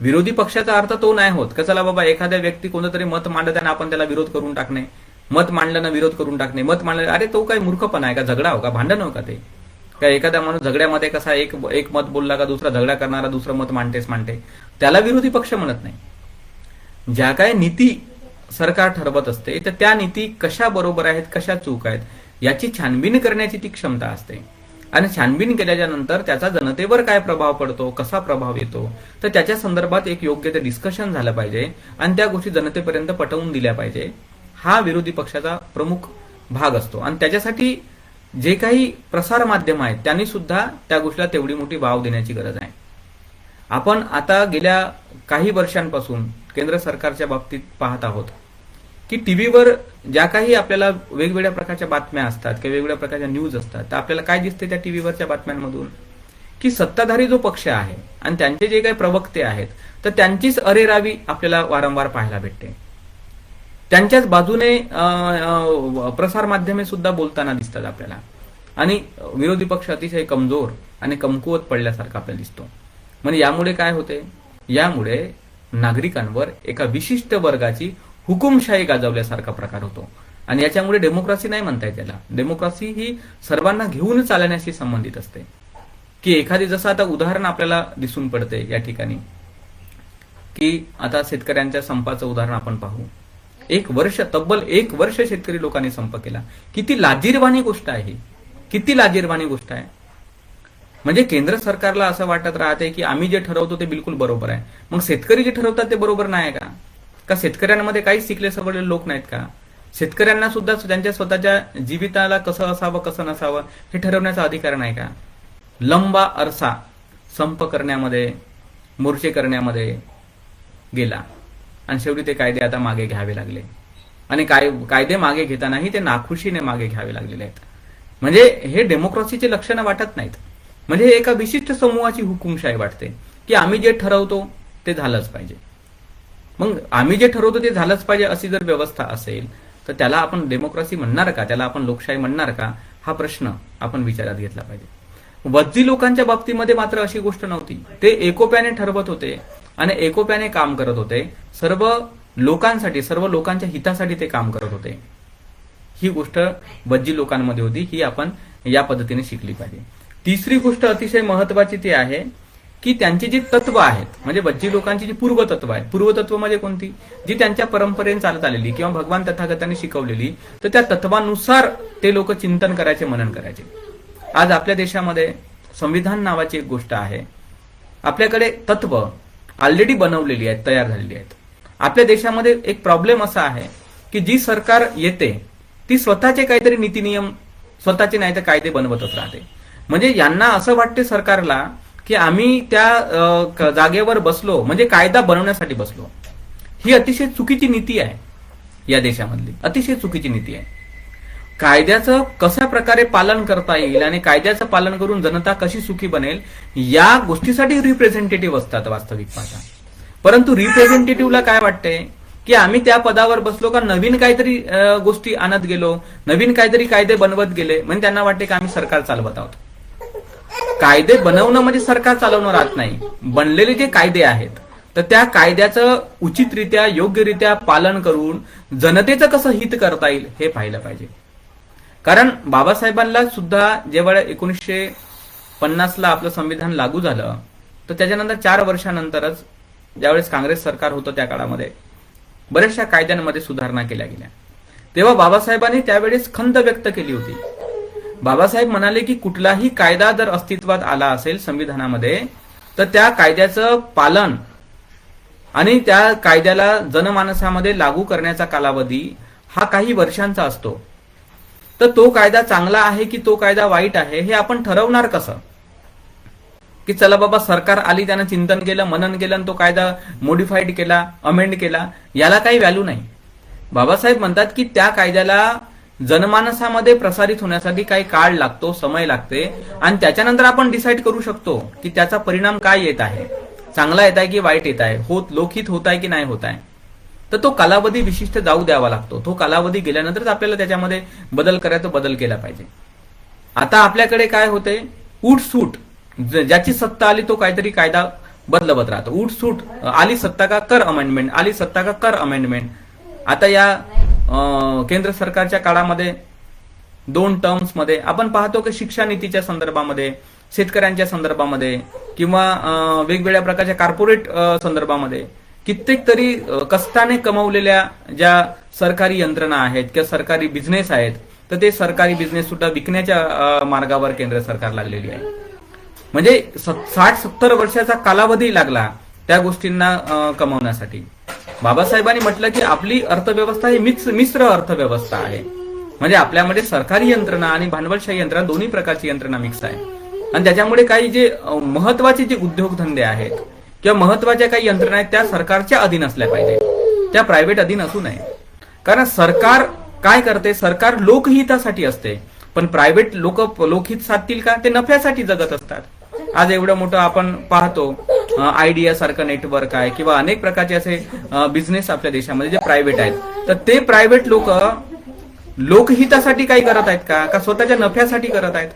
[SPEAKER 1] विरोधी पक्षाचा अर्थ तो नाही होत का चला बाबा एखाद्या व्यक्ती कोणतं तरी मत मांडत आहे आपण त्याला विरोध करून टाकणे, मत मांडलं ना विरोध करून टाकणे, मत मांडलं, अरे तो काय मूर्खपणा आहे का? झगडा हो का? भांडण हो का? ते काय एखादा माणूस झगड्यामध्ये कसा एक मत बोलला का दुसरा झगडा करणारा दुसरं मत मांडते, त्याला विरोधी पक्ष म्हणत नाही. ज्या काय नीती सरकार ठरवत असते तर त्या नीती कशा बरोबर आहेत कशा चूक आहेत याची छानबीन करण्याची ती क्षमता असते. आणि छानबीन केल्याच्या नंतर त्याचा जनतेवर काय प्रभाव पडतो, कसा प्रभाव येतो, तर त्याच्या संदर्भात एक योग्य ते डिस्कशन झालं पाहिजे आणि त्या गोष्टी जनतेपर्यंत पटवून दिल्या पाहिजे. हा विरोधी पक्षाचा प्रमुख भाग असतो. आणि त्याच्यासाठी जे काही प्रसार माध्यम आहेत त्यांनी सुद्धा त्या गोष्टीला तेवढी मोठी वाव देण्याची गरज आहे. आपण आता गेल्या काही वर्षांपासून केंद्र सरकारच्या बाबतीत पाहत आहोत की टीव्हीवर ज्या काही आपल्याला वेगवेगळ्या प्रकारच्या बातम्या असतात किंवा वेगवेगळ्या प्रकारच्या न्यूज असतात, तर आपल्याला काय दिसते त्या टीव्हीवरच्या बातम्यांमधून? की सत्ताधारी जो पक्ष आहे आणि त्यांचे जे काही प्रवक्ते आहेत तर त्यांचीच अरेरावी आपल्याला वारंवार पाहायला भेटते. त्यांच्याच बाजूने प्रसार माध्यमे सुद्धा बोलताना दिसतात आपल्याला. आणि विरोधी पक्ष अतिशय कमजोर आणि कमकुवत पडल्यासारखा आपल्याला दिसतो. म्हणजे यामुळे काय होते? यामुळे नागरिकांवर एका विशिष्ट वर्गाची हुकुमशाही गाजवल्यासारखा प्रकार होतो. आणि याच्यामुळे डेमोक्रेसी नाही म्हणता येत त्याला. डेमोक्रेसी ही सर्वांना घेऊन चालण्याशी संबंधित असते. की एखादी जसं आता उदाहरण आपल्याला दिसून पडते या ठिकाणी की आता शेतकऱ्यांच्या संपाचं उदाहरण आपण पाहू. तब्बल एक वर्ष शेतकरी लोकांनी संप केला. किती लाजिरवाणी गोष्ट आहे ही, किती लाजिरवाणी गोष्ट आहे. म्हणजे केंद्र सरकारला असं वाटत राहते की आम्ही जे ठरवतो ते बिलकुल बरोबर आहे. मग शेतकरी जे ठरवतात ते बरोबर नाही का? का शेतकऱ्यांमध्ये काहीच शिकले सवरलेले लोक नाहीत का? शेतकऱ्यांना सुद्धा त्यांच्या स्वतःच्या जीविताला कसं असावं कसं नसावं हे ठरवण्याचा अधिकार नाही का? लंबा अरसा संप करण्यामध्ये मोर्चे करण्यामध्ये गेला आणि शेवटी ते कायदे आता मागे घ्यावे लागले. आणि कायदे मागे घेतानाही ते नाखुशीने मागे घ्यावे लागलेले आहेत. म्हणजे हे डेमोक्रेसीचे लक्षणं वाटत नाहीत. म्हणजे एका विशिष्ट समूहाची हुकुमशाही वाटते की आम्ही जे ठरवतो ते झालंच पाहिजे. मग आम्ही जे ठरवतो ते झालंच पाहिजे अशी जर व्यवस्था असेल तर त्याला आपण डेमोक्रेसी म्हणणार का? त्याला आपण लोकशाही म्हणणार का? हा प्रश्न आपण विचारात घेतला पाहिजे. वज्जी लोकांच्या बाबतीमध्ये मात्र अशी गोष्ट नव्हती. ते एकोप्याने ठरवत होते आणि एकोप्याने काम करत होते. सर्व लोकांसाठी सर्व लोकांच्या हितासाठी ते काम करत होते. ही गोष्ट वज्जी लोकांमध्ये होती. ही आपण या पद्धतीने शिकली पाहिजे. तिसरी गोष्ट अतिशय महत्वाची ती आहे की त्यांची जी तत्व आहेत म्हणजे वज्जी लोकांची जी पूर्वतत्व आहेत. पूर्वतत्व म्हणजे कोणती? जी त्यांच्या परंपरेने चालत आलेली किंवा भगवान तथागतांनी शिकवलेली, तर त्या तत्वानुसार ते लोक चिंतन करायचे, मनन करायचे. आज आपल्या देशामध्ये संविधान नावाची एक गोष्ट आहे. आपल्याकडे तत्व ऑलरेडी बनवलेली आहेत, तयार झालेली आहेत. आपल्या देशामध्ये एक प्रॉब्लेम असा आहे की जी सरकार येते ती स्वतःचे काहीतरी नीती नियम स्वतःचे नाही तर कायदे बनवतच राहते. म्हणजे यांना असं वाटते सरकारला की आम्ही त्या जागेवर बसलो म्हणजे कायदा बनवण्यासाठी बसलो. ही अतिशय चुकीची नीती आहे या देशामधली, अतिशय चुकीची नीती आहे. कायद्याचं कशा प्रकारे पालन करता येईल आणि कायद्याचं पालन करून जनता कशी सुखी बनेल या गोष्टीसाठी रिप्रेझेंटेटिव्ह असतात वास्तविक पाहता. परंतु रिप्रेझेंटेटिव्हला काय वाटते की आम्ही त्या पदावर बसलो का नवीन काहीतरी गोष्टी आणत गेलो, नवीन काहीतरी कायदे बनवत गेले म्हणजे त्यांना वाटते की आम्ही सरकार चालवत आहोत. कायदे बनवणं म्हणजे सरकार चालवणं राहत नाही. बनलेले जे कायदे आहेत तर त्या कायद्याचं उचितरित्या योग्यरित्या पालन करून जनतेचं कसं हित करता येईल हे पाहिलं पाहिजे. कारण बाबासाहेबांना सुद्धा जेव्हा 1950ला आपलं संविधान लागू झालं तर त्याच्यानंतर 4 वर्षानंतरच ज्यावेळेस काँग्रेस सरकार होतं त्या काळामध्ये बऱ्याचशा कायद्यांमध्ये सुधारणा केल्या गेल्या. तेव्हा बाबासाहेबांनी त्यावेळेस खंत व्यक्त केली होती. बाबासाहेब म्हणाले की कुठलाही कायदा जर अस्तित्वात आला असेल संविधानामध्ये तर त्या कायद्याचं पालन आणि त्या कायद्याला जनमानसामध्ये लागू करण्याचा कालावधी हा काही वर्षांचा असतो. तर तो कायदा चांगला आहे की तो कायदा वाईट आहे हे आपण ठरवणार कसं? की चला बाबा सरकार आली, त्यानं चिंतन केलं, मनन केलं आणि तो कायदा मॉडिफाईड केला, अमेंड केला, याला काही व्हॅल्यू नाही. बाबासाहेब म्हणतात की त्या कायद्याला जनमानसामध्ये प्रसारित होण्यासाठी काही काळ लागतो, समय लागते आणि त्याच्यानंतर आपण डिसाईड करू शकतो की त्याचा परिणाम काय येत आहे, चांगला येत आहे की वाईट येत आहे, लोकहित होत आहे की नाही होत आहे. तर तो कालावधी विशिष्ट जाऊ द्यावा लागतो. तो कालावधी गेल्यानंतरच आपल्याला त्याच्यामध्ये बदल करायचा, बदल केला पाहिजे. आता आपल्याकडे काय होते, उठसूट ज्याची सत्ता आली तो काहीतरी कायदा बदलवत राहतो. उठसूट आली सत्ता का कर अमेंडमेंट, आली सत्ता का कर अमेंडमेंट. आता या केंद्र सरकारच्या काळामध्ये 2 टर्म्स मध्ये आपण पाहतो की शिक्षा नीतीच्या संदर्भामध्ये, शेतकऱ्यांच्या संदर्भामध्ये किंवा वेगवेगळ्या प्रकारच्या कॉर्पोरेट संदर्भामध्ये कित्येक तरी कष्टाने कमवलेल्या ज्या सरकारी यंत्रणा आहेत किंवा सरकारी बिझनेस आहेत, तर ते सरकारी बिझनेस सुद्धा विकण्याच्या मार्गावर केंद्र सरकार लागलेली आहे. म्हणजे 60-70 वर्षाचा कालावधी लागला त्या गोष्टींना कमवण्यासाठी. बाबासाहेबांनी म्हटलं की आपली अर्थव्यवस्था ही मिश्र अर्थव्यवस्था आहे. म्हणजे आपल्यामध्ये सरकारी यंत्रणा आणि भांडवलशाही यंत्रणा दोन्ही प्रकारची यंत्रणा मिक्स आहे. आणि त्याच्यामुळे काही जे महत्वाचे जे उद्योगधंदे आहेत किंवा महत्वाच्या काही यंत्रणा आहेत त्या सरकारच्या अधीन असल्या पाहिजे, त्या प्रायव्हेट अधीन असू नये. कारण सरकार काय करते, सरकार लोकहितासाठी असते, पण प्रायव्हेट लोकहित साधतील का, ते नफ्यासाठी जगत असतात. आज एवढं मोठं आपण पाहतो आयडिया सारखं नेटवर्क आहे किंवा अनेक प्रकारचे असे बिझनेस आपल्या देशामध्ये जे प्रायव्हेट आहेत, तर ते प्रायव्हेट लोक लोकहितासाठी काही करत आहेत का स्वतःच्या नफ्यासाठी करत आहेत?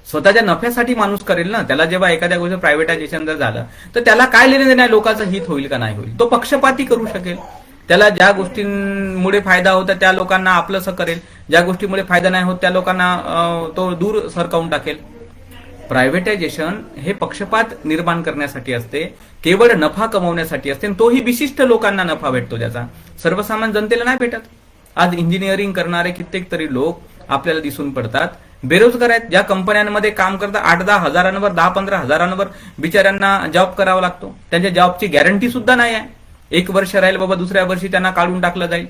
[SPEAKER 1] स्वतःच्या नफ्यासाठी माणूस करेल ना. त्याला जेव्हा एखाद्या गोष्ट प्रायव्हेटायझेशन जर झालं तर त्याला काय लेणे देणे, लोकांचं हित होईल का नाही होईल, तो पक्षपाती करू शकेल. त्याला ज्या गोष्टींमुळे फायदा होता त्या लोकांना आपलंसं करेल, ज्या गोष्टीमुळे फायदा नाही होत त्या लोकांना तो दूर सरकावून टाकेल. प्रायव्हेटायझेशन हे पक्षपात निर्माण करण्यासाठी असते, केवळ नफा कमवण्यासाठी असते, तोही विशिष्ट लोकांना नफा भेटतो, ज्याचा सर्वसामान्य जनतेला नाही भेटत. आज इंजिनिअरिंग करणारे कित्येक तरी लोक आपल्याला दिसून पडतात, बेरोजगार आहेत. ज्या कंपन्यांमध्ये काम करतात 8-10 हजारांवर, 10-15 हजारांवर बिचाऱ्यांना जॉब करावा लागतो. त्यांच्या जॉबची गॅरंटी सुद्धा नाही आहे. 1 वर्ष राहील बाबा, दुसऱ्या वर्षी त्यांना काढून टाकलं जाईल.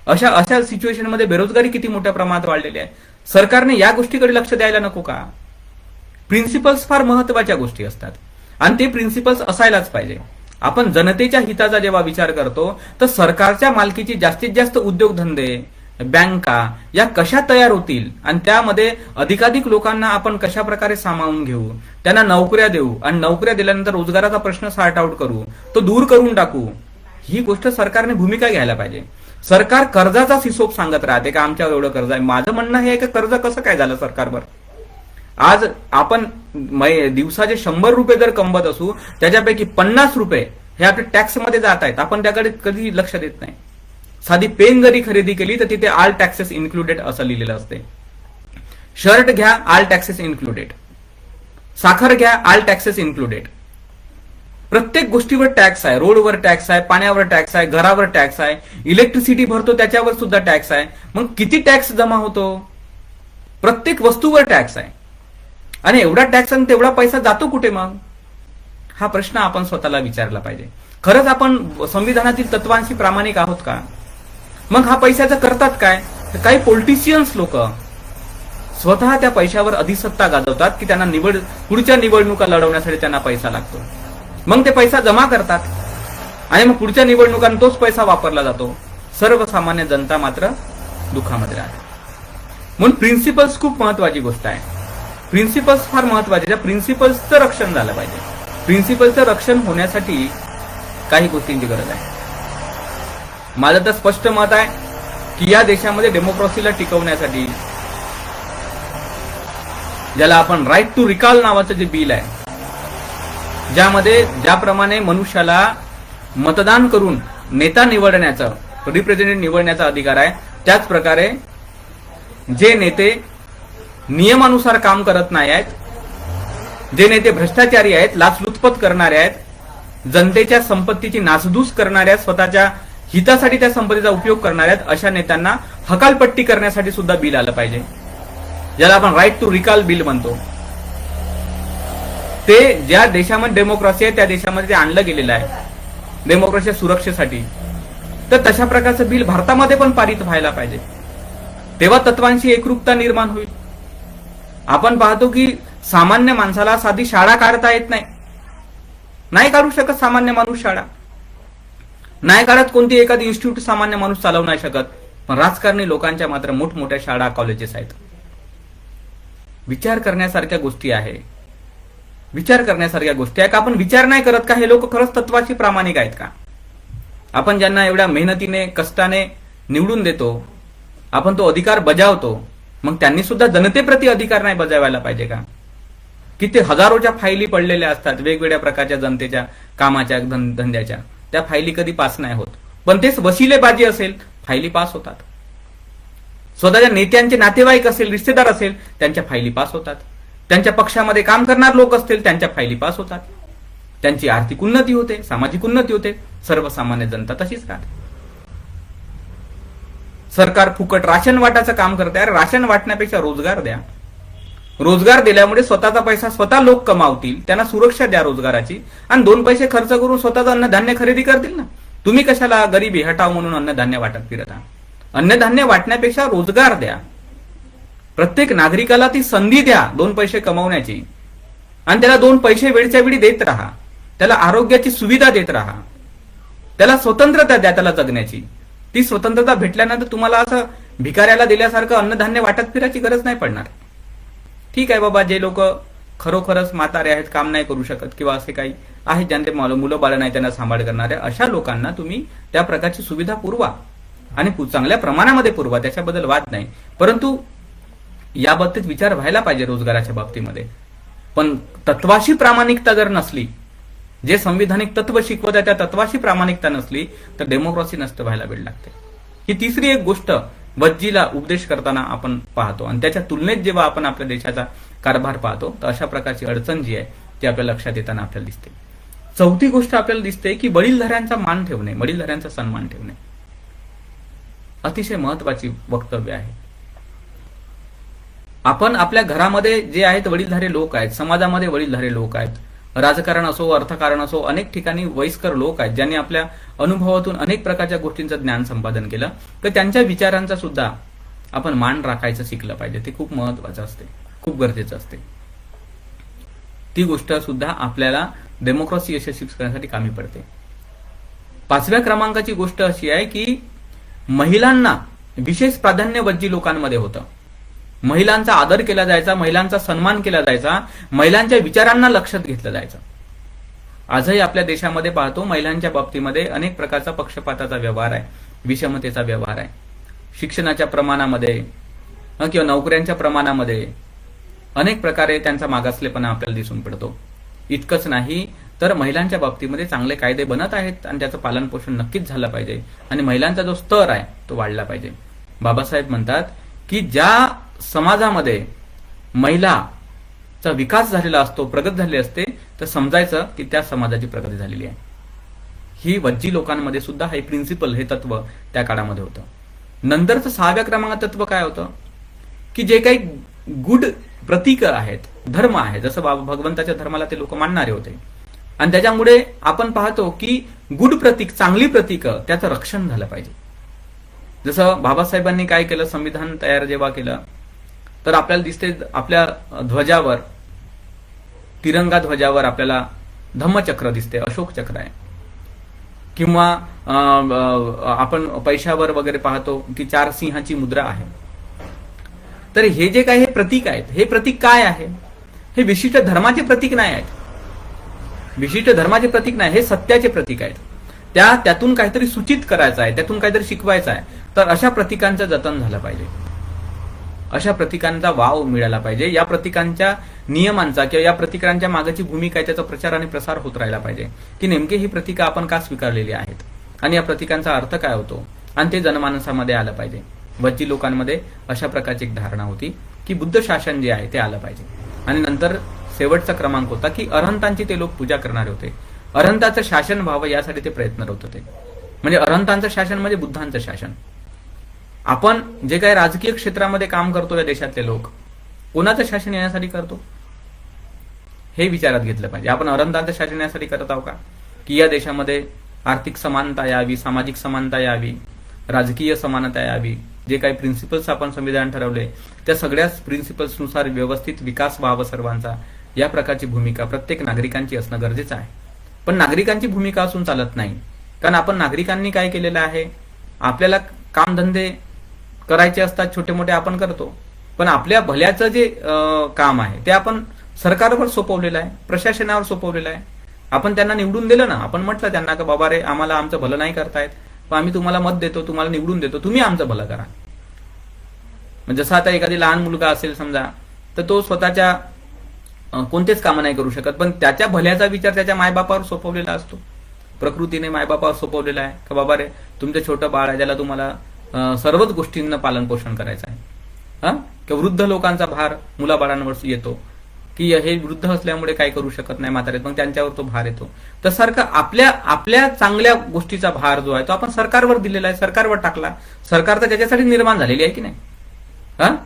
[SPEAKER 1] अशा सिच्युएशनमध्ये बेरोजगारी किती मोठ्या प्रमाणात वाढलेली आहे. सरकारने या गोष्टीकडे लक्ष द्यायला नको का? प्रिन्सिपल्स फार महत्वाच्या गोष्टी असतात आणि ते प्रिन्सिपल्स असायलाच पाहिजे. आपण जनतेच्या हिताचा जेव्हा विचार करतो तर सरकारच्या मालकीची जास्तीत जास्त उद्योगधंदे, बँका या कशा तयार होतील आणि त्यामध्ये अधिकाधिक लोकांना आपण कशा प्रकारे सामावून घेऊ, त्यांना नोकऱ्या देऊ आणि नोकऱ्या दिल्यानंतर रोजगाराचा प्रश्न सॉर्ट आउट करू, तो दूर करून टाकू, ही गोष्ट सरकारने भूमिका घ्यायला पाहिजे. सरकार कर्जाचा हिशोब सांगत राहते का आमच्यावर एवढं कर्ज आहे. माझं म्हणणं हे आहे की कर्ज कसं काय झालं सरकारवर. आज आपण दिवसाचे 100 रुपये जर कमवत असू, त्याच्यापैकी 50 रुपये हे आपल्या टॅक्समध्ये जात आहेत, आपण त्याकडे कधी लक्ष देत नाही. साधी पेन जरी खरेदी केली तर तिथे ऑल टॅक्सेस इन्क्लुडेड असं लिहिलेलं असते. शर्ट घ्या, ऑल टॅक्सेस इन्क्लुडेड. साखर घ्या, ऑल टॅक्सेस इन्क्लुडेड. प्रत्येक गोष्टीवर टॅक्स आहे. रोडवर टॅक्स आहे, पाण्यावर टॅक्स आहे, घरावर टॅक्स आहे, इलेक्ट्रिसिटी भरतो त्याच्यावर सुद्धा टॅक्स आहे. मग किती टॅक्स जमा होतो? प्रत्येक वस्तूवर टॅक्स आहे आणि एवढा टॅक्स आणि तेवढा पैसा जातो कुठे मग? हा प्रश्न आपण स्वतःला विचारला पाहिजे. खरंच आपण संविधानातील तत्वांशी प्रामाणिक आहोत का? मग हा पैशाचं करतात काय? तर काही पॉलिटिशियन्स लोक स्वतः त्या पैशावर अधिसत्ता गाजवतात की त्यांना पुढच्या निवडणुका लढवण्यासाठी त्यांना पैसा लागतो. मग ते पैसा जमा करतात आणि मग पुढच्या निवडणुकांना तोच पैसा वापरला जातो. सर्वसामान्य जनता मात्र दुःखामध्ये राहते. म्हणून प्रिन्सिपल्स खूप महत्वाची गोष्ट आहे. प्रिन्सिपल्स फार महत्वाचे. त्या प्रिन्सिपल्सचं रक्षण झालं पाहिजे. प्रिन्सिपल्सचं रक्षण होण्यासाठी काही गोष्टींची गरज आहे. माझं तर स्पष्ट मत आहे की या देशामध्ये डेमोक्रेसीला टिकवण्यासाठी ज्याला आपण राईट टू रिकॉल नावाचं जे बिल आहे, ज्यामध्ये ज्याप्रमाणे मनुष्याला मतदान करून नेता निवडण्याचं, रिप्रेझेंटेटिव्ह निवडण्याचा अधिकार आहे, त्याच प्रकारे जे नेते नियमानुसार काम करत नाही आहेत, जे नेते भ्रष्टाचारी आहेत, लाचलुचपत करणारे आहेत, जनतेच्या संपत्तीची नासधूस करणाऱ्या, स्वतःच्या हितासाठी त्या संपत्तीचा उपयोग करणाऱ्या अशा नेत्यांना हकालपट्टी करण्यासाठी सुद्धा बिल आलं पाहिजे, ज्याला आपण राईट टू रिकॉल बिल म्हणतो. ते ज्या देशामध्ये डेमोक्रेसी आहे त्या देशामध्ये ते आणलं गेलेलं आहे डेमोक्रेसीच्या सुरक्षेसाठी. तर तशा प्रकारचं बिल भारतामध्ये पण पारित व्हायला पाहिजे. तेव्हा तत्वांशी एकरूपता निर्माण होईल. आपण पाहतो की सामान्य माणसाला साधी शाळा काढता येत नाही काढू शकत सामान्य माणूस शाळा. नाही काढत कोणती एखादी इन्स्टिट्यूट सामान्य माणूस चालवू नाही शकत. पण राजकारणी लोकांच्या मात्र मोठमोठ्या शाळा कॉलेजेस आहेत. विचार करण्यासारख्या गोष्टी आहे. विचार करण्यासारख्या गोष्टी आहे का आपण विचार नाही करत का हे लोक खरंच तत्वाशी प्रामाणिक आहेत का? आपण ज्यांना एवढ्या मेहनतीने कष्टाने निवडून देतो, आपण तो अधिकार बजावतो, मग त्यांनी सुद्धा जनतेप्रती अधिकार नाही बजावायला पाहिजे का? किती हजारोच्या फायली पडलेल्या असतात वेगवेगळ्या प्रकारच्या जनतेच्या कामाच्या धंद्याच्या. त्या फायली कधी पास नाही होत, पण तेच वशिलेबाजी असेल फायली पास होतात. स्वतःच्या नेत्यांचे नातेवाईक असेल, रिश्तेदार असेल, त्यांच्या फायली पास होतात. त्यांच्या पक्षामध्ये काम करणारे लोक असतील, त्यांच्या फायली पास होतात. त्यांची आर्थिक उन्नती होते, सामाजिक उन्नती होते. सर्वसामान्य जनता तशीच राहते. सरकार फुकट राशन वाटायचं काम करते. अरे राशन वाटण्यापेक्षा रोजगार द्या. रोजगार दिल्यामुळे स्वतःचा पैसा स्वतः लोक कमावतील, त्यांना सुरक्षा द्या रोजगाराची, आणि 2 पैसे खर्च करून स्वतःचं अन्नधान्य खरेदी करतील ना. तुम्ही कशाला गरिबी हटाव म्हणून अन्नधान्य वाटत फिरत आहात? अन्नधान्य वाटण्यापेक्षा रोजगार द्या. प्रत्येक नागरिकाला ती संधी द्या 2 पैसे कमवण्याची, आणि त्याला 2 पैसे वेळच्या वेळी देत राहा. त्याला आरोग्याची सुविधा देत राहा. त्याला स्वतंत्रता द्या त्याला जगण्याची. ती स्वतंत्रता भेटल्यानंतर तुम्हाला असं भिकाऱ्याला दिल्यासारखं अन्नधान्य वाटत फिरायची गरज नाही पडणार. ठीक आहे बाबा, जे लोक खरोखरच म्हातारे आहेत, काम नाही करू शकत, किंवा असे काही आहेत ज्यांचे मुलं बाळ नाही त्यांना सांभाळ करणारे, अशा लोकांना तुम्ही त्या प्रकारची सुविधा पुरवा, आणि चांगल्या प्रमाणामध्ये पुरवा. त्याच्याबद्दल वाद नाही. परंतु या बाबतीत विचार व्हायला पाहिजे रोजगाराच्या बाबतीमध्ये. पण तत्वाशी प्रामाणिकता जर नसली, जे संविधानिक तत्व शिकवत आहे त्या तत्वाशी प्रामाणिकता नसली, तर डेमोक्रेसी नष्ट व्हायला वेळ लागते. ही तिसरी एक गोष्ट वज्जीला उपदेश करताना आपण पाहतो, आणि त्याच्या तुलनेत जेव्हा आपण आपल्या देशाचा कारभार पाहतो तर अशा प्रकारची अडचण जी आहे ती आपल्या लक्षात येताना आपल्याला दिसते. चौथी गोष्ट आपल्याला दिसते की वडीलधाऱ्यांचा मान ठेवणे, वडीलधाऱ्यांचा सन्मान ठेवणे. अतिशय महत्वाची वक्तव्य आहे. आपण आपल्या घरामध्ये जे आहेत वडीलधारे लोक आहेत, समाजामध्ये वडीलधारे लोक आहेत, राजकारण असो, अर्थकारण असो, अनेक ठिकाणी वयस्कर लोक आहेत ज्यांनी आपल्या अनुभवातून अनेक प्रकारच्या गोष्टींचं ज्ञान संपादन केलं, तर त्यांच्या विचारांचा सुद्धा आपण मान राखायचं शिकलं पाहिजे. ते खूप महत्वाचं असते, खूप गरजेचं असते. ती गोष्ट सुद्धा आपल्याला डेमोक्रेसी यशस्वी करण्यासाठी कामी पडते. 5व्या क्रमांकाची गोष्ट अशी आहे की महिलांना विशेष प्राधान्य वज्जी लोकांमध्ये होतं. महिलांचा आदर केला जायचा, महिलांचा सन्मान केला जायचा, महिलांच्या विचारांना लक्षात घेतलं जायचं. आजही आपल्या देशामध्ये पाहतो महिलांच्या बाबतीमध्ये अनेक प्रकारचा पक्षपाताचा व्यवहार आहे, विषमतेचा व्यवहार आहे. शिक्षणाच्या प्रमाणामध्ये किंवा नोकऱ्यांच्या प्रमाणामध्ये अनेक प्रकारे त्यांचा मागासलेपणा आपल्याला दिसून पडतो. इतकंच नाही तर महिलांच्या बाबतीमध्ये चांगले कायदे बनत आहेत, आणि त्याचं पालनपोषण नक्कीच झालं पाहिजे, आणि महिलांचा जो स्तर आहे तो वाढला पाहिजे. बाबासाहेब म्हणतात की ज्या समाजामध्ये महिलाचा विकास झालेला असतो, प्रगत झाले असते, तर समजायचं की त्या समाजाची प्रगती झालेली आहे. ही वज्जी लोकांमध्ये सुद्धा हे प्रिन्सिपल, हे तत्व त्या काळामध्ये होतं. नंतरचं 6व्या क्रमांकात तत्व काय होतं की जे काही गुड प्रतीक आहेत, धर्म आहे, जसं भगवंताच्या धर्माला ते लोक मानणारे होते, आणि त्याच्यामुळे आपण पाहतो की गुड प्रतीक, चांगली प्रतीक, त्याचं रक्षण झालं पाहिजे. जसं बाबासाहेबांनी काय केलं, संविधान तयार जेव्हा केलं तर आपल्याला दिसते आपल्या ध्वजावर, तिरंगा ध्वजावर आपल्याला धम्मचक्र दिसते, अशोक चक्र आहे, किंवा आपण पैशावर वगैरे पाहतो की 4 सिंहाची मुद्रा आहे. तर हे जे काही हे प्रतीक आहेत, हे प्रतीक काय आहे? हे विशिष्ट धर्माचे प्रतीक नाही आहेत, विशिष्ट धर्माचे प्रतीक नाही, हे सत्याचे प्रतीक आहेत. त्यातून काहीतरी सूचित करायचं आहे, त्यातून काहीतरी शिकवायचं आहे. तर अशा प्रतीकांचं जतन झालं पाहिजे, अशा प्रतीकांचा वाव मिळाला पाहिजे. या प्रतीकांच्या नियमांचा किंवा या प्रतीकांच्या मागची भूमिका, त्याचा प्रचार आणि प्रसार होत राहिला पाहिजे की नेमके ही प्रतीकं आपण का स्वीकारलेली आहेत, आणि या प्रतीकांचा अर्थ काय होतो, आणि ते जनमानसामध्ये आलं पाहिजे. वज्जी लोकांमध्ये अशा प्रकारची एक धारणा होती की बुद्ध शासन जे आहे ते आलं पाहिजे. आणि नंतर शेवटचा क्रमांक होता की अरहंतांची ते लोक पूजा करणारे होते. अरहंताचं शासन व्हावं यासाठी ते प्रयत्न होत होते. म्हणजे अरहंतांचं शासन म्हणजे बुद्धांचं शासन. आपण जे काही राजकीय क्षेत्रामध्ये काम करतो या देशातले लोक, कोणाचं शासन येण्यासाठी करतो हे विचारात घेतलं पाहिजे. आपण अरहंतांचं शासन येण्यासाठी करत आहोत का, की या देशामध्ये आर्थिक समानता यावी, सामाजिक समानता यावी, राजकीय समानता यावी, जे काही प्रिन्सिपल्स आपण संविधान ठरवले त्या सगळ्याच प्रिन्सिपल्सनुसार व्यवस्थित विकास व्हावा सर्वांचा, या प्रकारची भूमिका प्रत्येक नागरिकांची असणं गरजेचं आहे. पण नागरिकांची भूमिका असून चालत नाही, कारण आपण नागरिकांनी काय केलेलं आहे, आपल्याला कामधंदे करायचे असतात छोटे मोठे आपण करतो, पण आपल्या भल्याचं जे काम आहे ते आपण सरकारवर सोपवलेलं आहे, प्रशासनावर सोपवलेलं आहे. आपण त्यांना निवडून दिलं ना, आपण म्हटलं त्यांना की बाबा रे आम्हाला आमचं भलं नाही करतायत, पण आम्ही तुम्हाला मत देतो, तुम्हाला निवडून देतो, तुम्ही आमचं भलं करा. म्हणजे जसं आता एखादी लहान मुलगा असेल समजा, तर तो स्वतःच्या कोणतेच कामं नाही करू शकत, पण त्याच्या भल्याचा विचार त्याच्या मायबापावर सोपवलेला असतो. प्रकृतीने मायबापावर सोपवलेला आहे का बाबा रे तुमचं छोटं बाळ आहे, ज्याला तुम्हाला सर्वच गोष्टींना पालन पोषण करायचं आहे. किंवा वृद्ध लोकांचा भार मुलाबाळांवर येतो की हे वृद्ध असल्यामुळे काही करू शकत नाही म्हातारे, मग त्यांच्यावर तो भार येतो. तर सारखं आपल्या चांगल्या गोष्टीचा भार जो आहे तो आपण सरकारवर दिलेला आहे, सरकारवर टाकला. सरकार तर त्याच्यासाठी निर्माण झालेली आहे की नाही.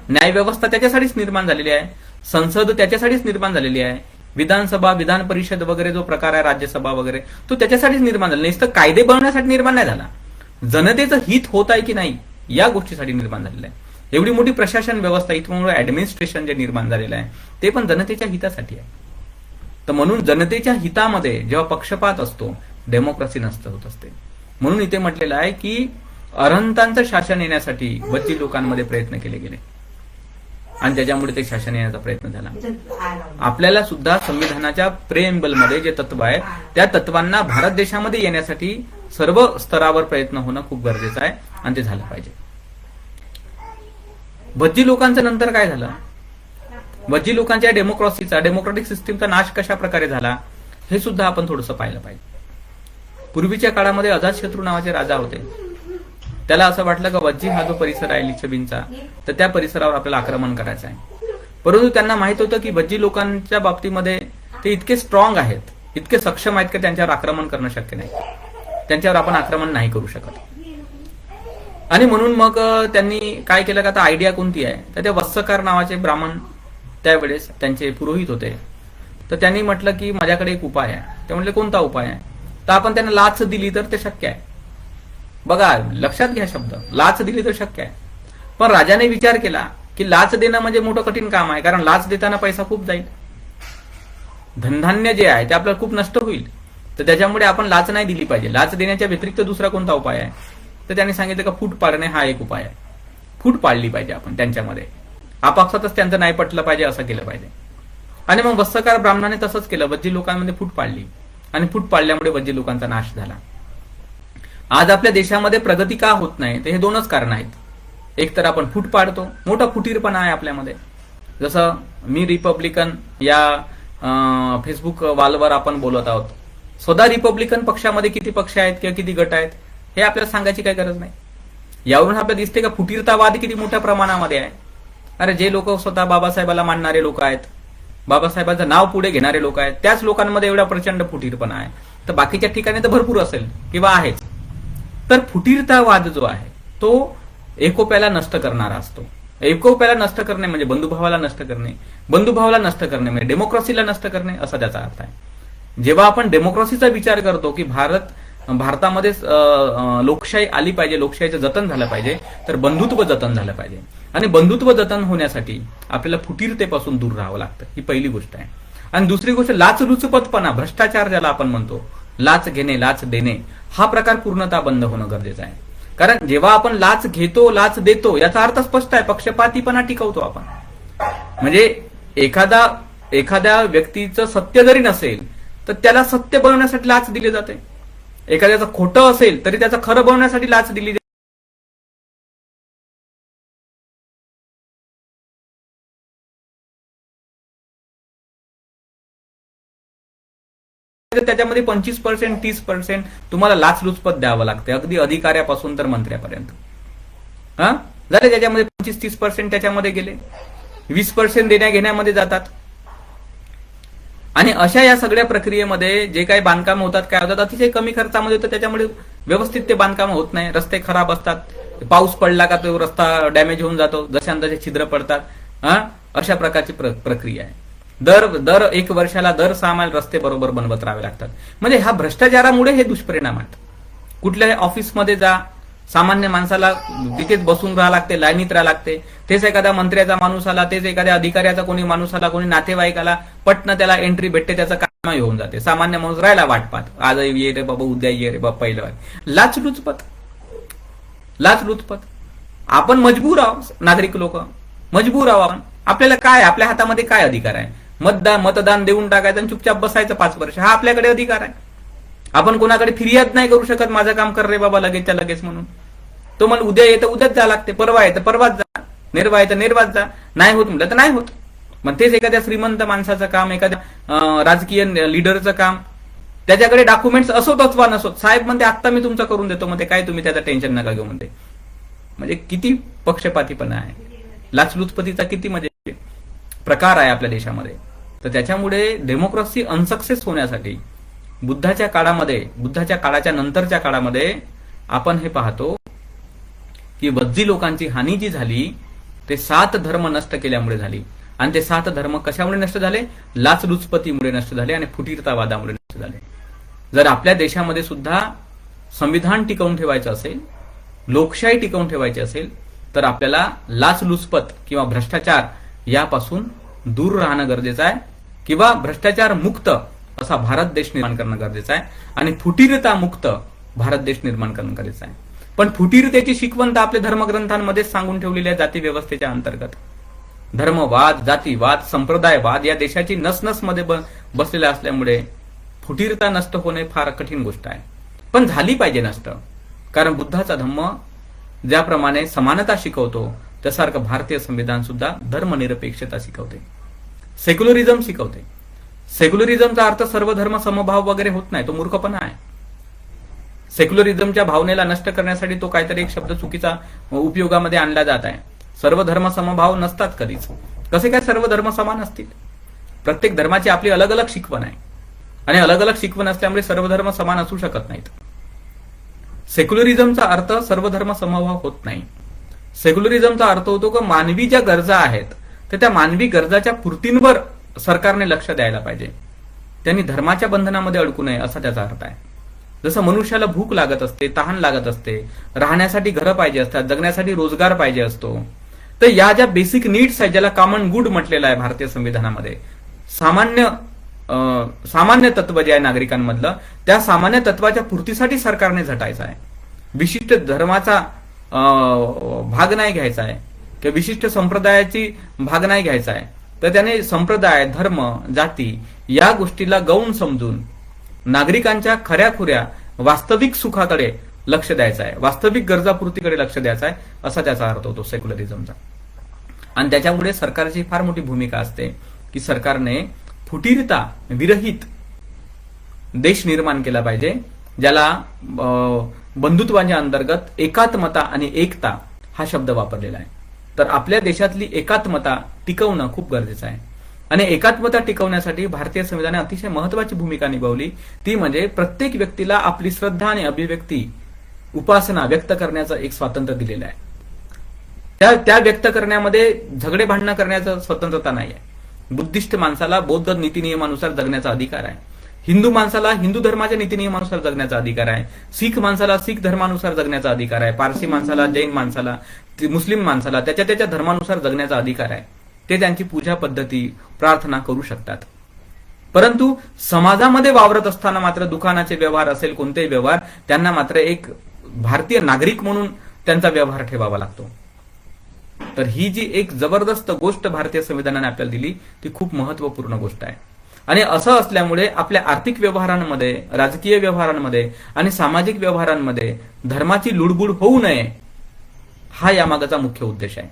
[SPEAKER 1] न्याय व्यवस्था त्याच्यासाठीच निर्माण झालेली आहे, संसद त्याच्यासाठीच निर्माण झालेली आहे, विधानसभा, विधान परिषद वगैरे जो प्रकार आहे, राज्यसभा वगैरे, तो त्याच्यासाठीच निर्माण झाला. नुसतं कायदे बनवण्यासाठी निर्माण नाही झाला, जनतेचं हित होत आहे की नाही या गोष्टीसाठी निर्माण झालेलं आहे. एवढी मोठी प्रशासन व्यवस्था, इथून ऍडमिनिस्ट्रेशन जे निर्माण झालेलं आहे ते पण जनतेच्या हितासाठी आहे. तर म्हणून जनतेच्या हितामध्ये जेव्हा पक्षपात असतो, डेमोक्रेसी नष्ट होत असते. म्हणून इथे म्हटलेलं आहे की अरहंतांचं शासन येण्यासाठी बच्ची लोकांमध्ये प्रयत्न केले गेले आणि त्याच्यामुळे ते शासन येण्याचा प्रयत्न झाला. आपल्याला सुद्धा संविधानाच्या प्रेएम्बलमध्ये जे तत्व आहे त्या तत्वांना भारत देशामध्ये येण्यासाठी सर्व स्तरावर प्रयत्न होणं खूप गरजेचं आहे आणि ते झालं पाहिजे. भज्जी लोकांचं नंतर काय झालं, भज्जी लोकांच्या डेमोक्रेटिक सिस्टीमचा नाश कशा प्रकारे झाला हे सुद्धा आपण थोडंसं पाहिलं पाहिजे. पूर्वीच्या काळामध्ये अजातशत्रू नावाचे राजा होते. त्याला असं वाटलं का वज्जी हा जो परिसर आहे लिच्छवींचा, तर त्या परिसरावर आपल्याला आक्रमण करायचं आहे. परंतु त्यांना माहित होतं की भज्जी लोकांच्या बाबतीमध्ये ते इतके स्ट्रॉंग आहेत, इतके सक्षम आहेत की त्यांच्यावर आक्रमण करणं शक्य नाही, त्यांच्यावर आपण आक्रमण नाही करू शकत. आणि म्हणून मग त्यांनी काय केलं का, आता आयडिया कोणती आहे, तर ते वत्सकार नावाचे ब्राह्मण त्यावेळेस त्यांचे पुरोहित होते. तर त्यांनी म्हटलं की माझ्याकडे एक उपाय आहे. ते म्हटले कोणता उपाय आहे, तर आपण त्यांना लाच दिली तर ते शक्य आहे. बघा लक्षात घ्या शब्द, लाच दिली तर शक्य आहे. पण राजाने विचार केला की लाच देणं म्हणजे मोठं कठीण काम आहे, कारण लाच देताना पैसा खूप जाईल, धनधान्य जे आहे ते आपल्याला खूप नष्ट होईल. तर त्याच्यामुळे आपण लाच नाही दिली पाहिजे. लाच देण्याच्या व्यतिरिक्त दुसरा कोणता उपाय आहे, तर त्यांनी सांगितलं का फूट पाडणे हा एक उपाय आहे. फूट पाडली पाहिजे आपण त्यांच्यामध्ये, आपापसातच त्यांचं नाही पटलं पाहिजे, असं केलं पाहिजे. आणि मग वत्सकार ब्राह्मणाने तसंच केलं, वज्जी लोकांमध्ये फूट पाडली आणि फूट पाडल्यामुळे वज्जी लोकांचा नाश झाला. आज आपल्या देशामध्ये प्रगती का होत नाही, तर हे दोनच कारण आहेत. एक तर आपण फूट पाडतो, मोठा फुटीरपणा आहे आपल्यामध्ये. जसं मी रिपब्लिकन या फेसबुक वालवर आपण बोलत आहोत. स्वतः रिपब्लिकन पक्षामध्ये किती पक्ष आहेत किंवा किती गट आहेत हे आपल्याला सांगायची काही गरज नाही. यावरून आपल्याला दिसते का फुटीरतावाद किती मोठ्या प्रमाणामध्ये आहे. अरे जे लोक स्वतः बाबासाहेबाला मानणारे लोक आहेत, बाबासाहेबांचं नाव पुढे घेणारे लोक आहेत, त्याच लोकांमध्ये एवढा प्रचंड फुटीरपणा आहे. तर बाकीच्या ठिकाणी तर भरपूर असेल किंवा आहेच. तर फुटीरतावाद जो आहे तो एकोप्याला नष्ट करणारा असतो. एकोप्याला नष्ट करणे म्हणजे बंधुभावाला नष्ट करणे, बंधुभावाला नष्ट करणे म्हणजे डेमोक्रेसीला नष्ट करणे, असा त्याचा अर्थ आहे. जेव्हा आपण डेमोक्रेसीचा विचार करतो की भारतामध्ये लोकशाही आली पाहिजे, लोकशाहीचं जतन झालं पाहिजे, तर बंधुत्व जतन झालं पाहिजे. आणि बंधुत्व जतन होण्यासाठी आपल्याला फुटीरतेपासून दूर राहावं लागतं, ही पहिली गोष्ट आहे. आणि दुसरी गोष्ट लाचलुचपतपणा, भ्रष्टाचार ज्याला आपण म्हणतो, लाच घेणे, लाच देणे, हा प्रकार पूर्णतः बंद होणं गरजेचं आहे. कारण जेव्हा आपण लाच घेतो, लाच देतो, याचा अर्थ स्पष्ट आहे, पक्षपातीपणा टिकवतो आपण. म्हणजे एखाद्या व्यक्तीचं सत्य जरी नसेल तर त्याला सत्य बनवण्यासाठी लाच दिली जाते. एखाद्याचं खोटं असेल तरी त्याचं खरं बनवण्यासाठी लाच दिली जाते. त्याच्यामध्ये 25%, 30% तुम्हाला लाचलुचपत द्यावं लागते, अगदी अधिकाऱ्यापासून तर मंत्र्यापर्यंत. झाले त्याच्यामध्ये 25-30% त्याच्यामध्ये गेले, 20% देण्या घेण्यामध्ये जातात. आणि अशा या सगळ्या प्रक्रियेमध्ये जे काही बांधकाम होतात, काय होतात, अतिशय कमी खर्चामध्ये होतं. त्याच्यामुळे व्यवस्थित ते बांधकाम होत नाही, रस्ते खराब असतात, पाऊस पडला का तो रस्ता डॅमेज होऊन जातो, जशांतसे छिद्र पडतात. अशा प्रकारची प्रक्रिया आहे. दर 1 वर्षाला दर 6 मैल रस्ते बरोबर बनवत राहावे लागतात. म्हणजे हा भ्रष्टाचारामुळे हे दुष्परिणाम आहेत. कुठल्याही ऑफिसमध्ये जा, सामान्य माणसाला तिथेच बसून राहा लागते, लाईनीत राहा लागते. तेच एखाद्या मंत्र्याचा माणूस आला, तेच एखाद्या अधिकाऱ्याचा कोणी माणूस आला, कोणी नातेवाईक आला, पटनं त्याला एंट्री भेटते, त्याचं काम होऊन जाते. सामान्य माणूस राहायला वाट पाहत, आज ये रे बाबा, उद्या ये रे बाबा, पहिलं लाचलुचपत. आपण मजबूर आहोत, नागरिक लोक मजबूर आहोत. आपल्याला काय, आपल्या हातामध्ये काय अधिकार आहे? मतदान देऊन टाकायचं आणि चुपचाप बसायचं 5 वर्ष, हा आपल्याकडे अधिकार आहे. आपण कोणाकडे फिर्याद नाही करू शकत, माझं काम कर रे बाबा लगेचच्या लगेच म्हणून. तो मला उद्या येतं उद्याच जा लागते, परवा येतं परवाच जा, निर्वा येतं निर्वाच जा, नाही होत म्हटलं तर नाही होत. मग तेच एखाद्या श्रीमंत माणसाचं काम, एखाद्या राजकीय लीडरचं काम, त्याच्याकडे डॉक्युमेंट्स असोत अथवा नसोत, साहेब म्हणते आत्ता मी तुमचं करून देतो, म्हणते काय तुम्ही त्याचं टेन्शन नका घेऊ म्हणते. म्हणजे किती पक्षपातीपणा आहे, लाचलुचपतीचा किती म्हणजे प्रकार आहे आपल्या देशामध्ये. तर त्याच्यामुळे डेमोक्रेसी अनसक्सेस होण्यासाठी बुद्धाच्या काळाच्या नंतरच्या काळामध्ये आपण हे पाहतो की वज्जी लोकांची हानी जी झाली ते 7 धर्म नष्ट केल्यामुळे झाली. आणि ते 7 धर्म कशामुळे नष्ट झाले? लाचलुचपतीमुळे नष्ट झाले आणि फुटीरतावादामुळे नष्ट झाले. जर आपल्या देशामध्ये सुद्धा संविधान टिकवून ठेवायचं असेल, लोकशाही टिकवून ठेवायची असेल, तर आपल्याला लाचलुचपत किंवा भ्रष्टाचार यापासून दूर राहणं गरजेचं आहे, किंवा भ्रष्टाचार मुक्त असा भारत देश निर्माण करणं गरजेचं आहे आणि फुटीरता मुक्त भारत देश निर्माण करणं गरजेचं आहे. पण फुटीरतेची शिकवण तर आपल्या धर्मग्रंथांमध्येच सांगून ठेवलेली आहे. जाती व्यवस्थेच्या अंतर्गत धर्मवाद, जातीवाद, संप्रदायवाद या देशाची नसनसमध्ये बसलेल्या असल्यामुळे फुटीरता नष्ट होणे फार कठीण गोष्ट आहे. पण झाली पाहिजे नष्ट, कारण बुद्धाचा धम्म ज्याप्रमाणे समानता शिकवतो त्यासारखं भारतीय संविधान सुद्धा धर्मनिरपेक्षता शिकवते, सेक्युलरिझम शिकवते. सेक्युलरिझमचा अर्थ सर्व धर्म समभाव वगैरे होत नाही, तो मूर्खपणा आहे. सेक्युलरिझमच्या भावनेला नष्ट करण्यासाठी तो काहीतरी एक शब्द चुकीचा उपयोगामध्ये आणला जात आहे. सर्व धर्म समभाव नसतात कधीच. कसे काय सर्व धर्म समान असतील? प्रत्येक धर्माची आपली अलग अलग शिकवण आहे आणि अलग अलग शिकवण असल्यामुळे सर्व धर्म समान असू शकत नाहीत. सेक्युलरिझमचा अर्थ सर्व धर्म समभाव होत नाही. सेक्युलरिझमचा अर्थ होतो की मानवी ज्या गरजा आहेत तर त्या मानवी गरजाच्या पूर्तींवर सरकारने लक्ष द्यायला पाहिजे. त्यांनी धर्माच्या बंधनामध्ये अडकू नये असा त्याचा अर्थ आहे. जसं मनुष्याला भूक लागत असते, तहान लागत असते, राहण्यासाठी घरं पाहिजे असतात, जगण्यासाठी रोजगार पाहिजे असतो, तर या ज्या बेसिक नीड्स आहेत, ज्याला कॉमन गुड म्हटलेलं आहे भारतीय संविधानामध्ये, सामान्य तत्व जे आहे नागरिकांमधलं, त्या सामान्य तत्वाच्या पूर्तीसाठी सरकारने झटायचं आहे. विशिष्ट धर्माचा भाग नाही घ्यायचा आहे किंवा विशिष्ट संप्रदायाची भाग नाही घ्यायचा आहे. तर त्याने संप्रदाय, धर्म, जाती या गोष्टीला गौण समजून नागरिकांच्या खऱ्याखुऱ्या वास्तविक सुखाकडे लक्ष द्यायचं आहे, वास्तविक गरजापूर्तीकडे लक्ष द्यायचं आहे, असा त्याचा अर्थ होतो सेक्युलरिझमचा. आणि त्याच्यामुळे सरकारची फार मोठी भूमिका असते की सरकारने फुटीरता विरहित देश निर्माण केला पाहिजे, ज्याला बंधुत्वाच्या अंतर्गत एकात्मता आणि एकता हा शब्द वापरलेला आहे. तर आपल्या देशातली एकात्मता टिकवणं खूप गरजेचं आहे. आणि एकात्मता टिकवण्यासाठी भारतीय संविधानाने अतिशय महत्वाची भूमिका निभावली. ती म्हणजे प्रत्येक व्यक्तीला आपली श्रद्धा आणि अभिव्यक्ती, उपासना व्यक्त करण्याचं एक स्वातंत्र्य दिलेलं आहे. त्या व्यक्त करण्यामध्ये झगडे भांडणं करण्याचं स्वतंत्रता नाही आहे. बुद्धिस्ट माणसाला बौद्ध नीतिनियमानुसार जगण्याचा अधिकार आहे. हिंदू माणसाला हिंदू धर्माच्या नीतिनियमानुसार जगण्याचा अधिकार आहे. शीख माणसाला शीख धर्मानुसार जगण्याचा अधिकार आहे. पारसी माणसाला, जैन माणसाला, मुस्लिम माणसाला त्याच्या धर्मानुसार जगण्याचा अधिकार आहे. ते त्यांची पूजा पद्धती, प्रार्थना करू शकतात. परंतु समाजामध्ये वावरत असताना मात्र दुकानाचे व्यवहार असेल, कोणतेही व्यवहार, त्यांना मात्र एक भारतीय नागरिक म्हणून त्यांचा व्यवहार ठेवावा लागतो. तर ही जी एक जबरदस्त गोष्ट भारतीय संविधानाने आपल्याला दिली ती खूप महत्वपूर्ण गोष्ट आहे. आणि असं असल्यामुळे आपल्या आर्थिक व्यवहारांमध्ये, राजकीय व्यवहारांमध्ये आणि सामाजिक व्यवहारांमध्ये धर्माची लुडबुड होऊ नये हा यामागचा मुख्य उद्देश आहे.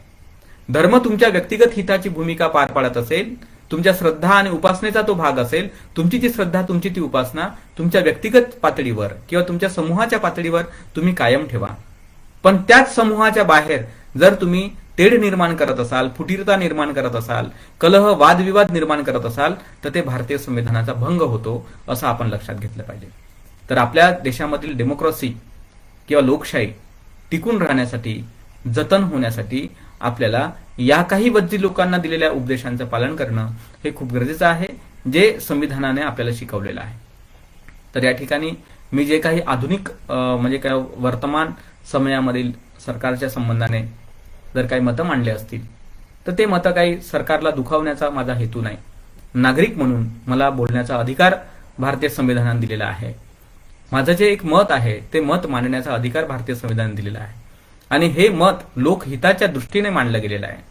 [SPEAKER 1] धर्म तुमच्या व्यक्तिगत हिताची भूमिका पार पाडत असेल, तुमच्या श्रद्धा आणि उपासनेचा तो भाग असेल, तुमची ती श्रद्धा, तुमची ती उपासना तुमच्या व्यक्तिगत पातळीवर किंवा तुमच्या समूहाच्या पातळीवर तुम्ही कायम ठेवा. पण त्याच समूहाच्या बाहेर जर तुम्ही तेढ निर्माण करत असाल, फुटीरता निर्माण करत असाल, कलह, वादविवाद निर्माण करत असाल, तर ते भारतीय संविधानाचा भंग होतो असं आपण लक्षात घेतलं पाहिजे. तर आपल्या देशामधील डेमोक्रेसी किंवा लोकशाही टिकून राहण्यासाठी, जतन होण्यासाठी आपल्याला या काही वज्जी लोकांना दिलेल्या उपदेशांचं पालन करणं हे खूप गरजेचं आहे, जे संविधानाने आपल्याला शिकवलेलं आहे. तर या ठिकाणी मी जे काही आधुनिक म्हणजे काय वर्तमान समयामधील सरकारच्या संबंधाने जर काही मतं मांडली असतील तर ते मतं काही सरकारला दुखावण्याचा माझा हेतू नाही. नागरिक म्हणून मला बोलण्याचा अधिकार भारतीय संविधानाने दिलेला आहे. माझं जे एक मत आहे ते मत मांडण्याचा अधिकार भारतीय संविधानाने दिलेला आहे आणि हे मत लोकहिताच्या दृष्टीने मांडलं गेलेलं आहे,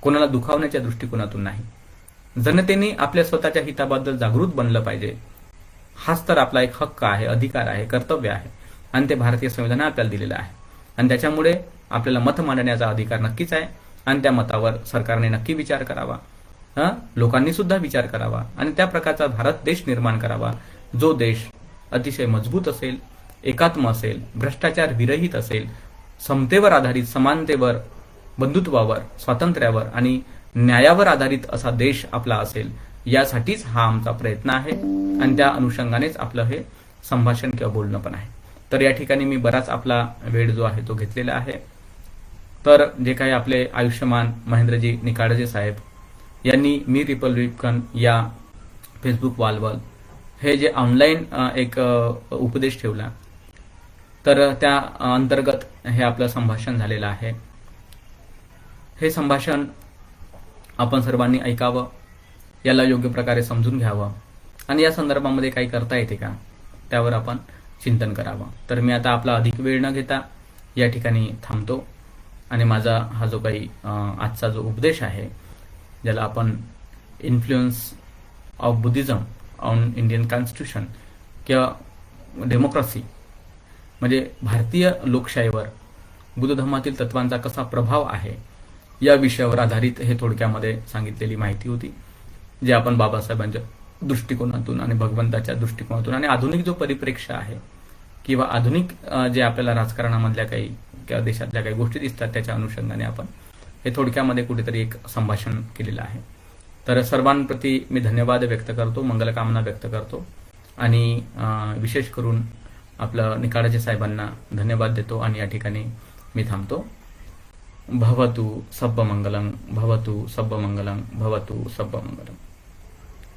[SPEAKER 1] कोणाला दुखावण्याच्या दृष्टिकोनातून नाही. जनतेने आपल्या स्वतःच्या हिताबद्दल जागृत बनलं पाहिजे. हाच तर आपला एक हक्क आहे, अधिकार आहे, कर्तव्य आहे आणि ते भारतीय संविधानाने आपल्याला दिलेलं आहे. आणि त्याच्यामुळे आपल्याला मत मांडण्याचा अधिकार नक्कीच आहे आणि त्या मतावर सरकारने नक्की विचार करावा, लोकांनी सुद्धा विचार करावा आणि त्या प्रकारचा भारत देश निर्माण करावा, जो देश अतिशय मजबूत असेल, एकात्म असेल, भ्रष्टाचार विरहित असेल, समतेवर आधारित, समानतेवर, बंधुत्वावर, स्वातंत्र्यावर आणि न्यायावर आधारित असा देश आपला असेल. यासाठीच हा आमचा प्रयत्न आहे आणि त्या अनुषंगानेच आपलं हे संभाषण किंवा बोलणं पण आहे. तर या ठिकाणी मी बराच आपला वेळ जो आहे तो घेतलेला आहे. तर जे काही आपले आयुष्यमान महेंद्रजी निकाडजे साहेब यांनी मी रिपब्लिकन या फेसबुक वॉलवर हे जे ऑनलाईन एक उपदेश ठेवला, तर त्या अंतर्गत हे आपलं संभाषण झालेलं आहे. हे संभाषण आपण सर्वांनी ऐकावं, याला योग्य प्रकारे समजून घ्यावं आणि या संदर्भामध्ये काही करता येते का त्यावर आपण चिंतन करावं. तर मी आता आपला अधिक वेळ न घेता या ठिकाणी थांबतो आणि माझा हा जो काही आजचा जो उपदेश आहे, ज्याला आपण influence of Buddhism on Indian constitution किंवा डेमोक्रेसी म्हणजे भारतीय लोकशाहीवर बुद्ध धर्मातील तत्वांचा कसा प्रभाव आहे या विषयावर आधारित हे थोडक्यामध्ये सांगितलेली माहिती होती, जे आपण बाबासाहेबांच्या दृष्टिकोनातून आणि भगवंताच्या दृष्टिकोनातून आणि आधुनिक जो परिप्रेक्ष्य आहे किंवा आधुनिक जे आपल्याला राजकारणामधल्या काही किंवा देशातल्या काही गोष्टी दिसतात त्याच्या अनुषंगाने आपण हे थोडक्यामध्ये कुठेतरी एक संभाषण केलेलं आहे. तर सर्वांप्रती मी धन्यवाद व्यक्त करतो, मंगलकामना व्यक्त करतो आणि विशेष करून आपलं निकाडजे साहेबांना धन्यवाद देतो आणि या ठिकाणी मी थांबतो. भवतु सब्ब मंगलम, भवतु सब्ब मंगलम, भवतु सब्ब मंगलम.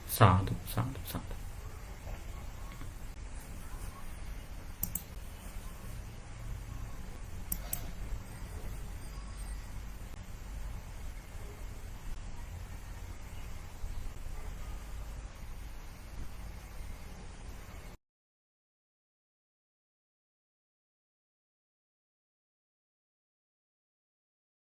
[SPEAKER 1] साधु साधु साधु.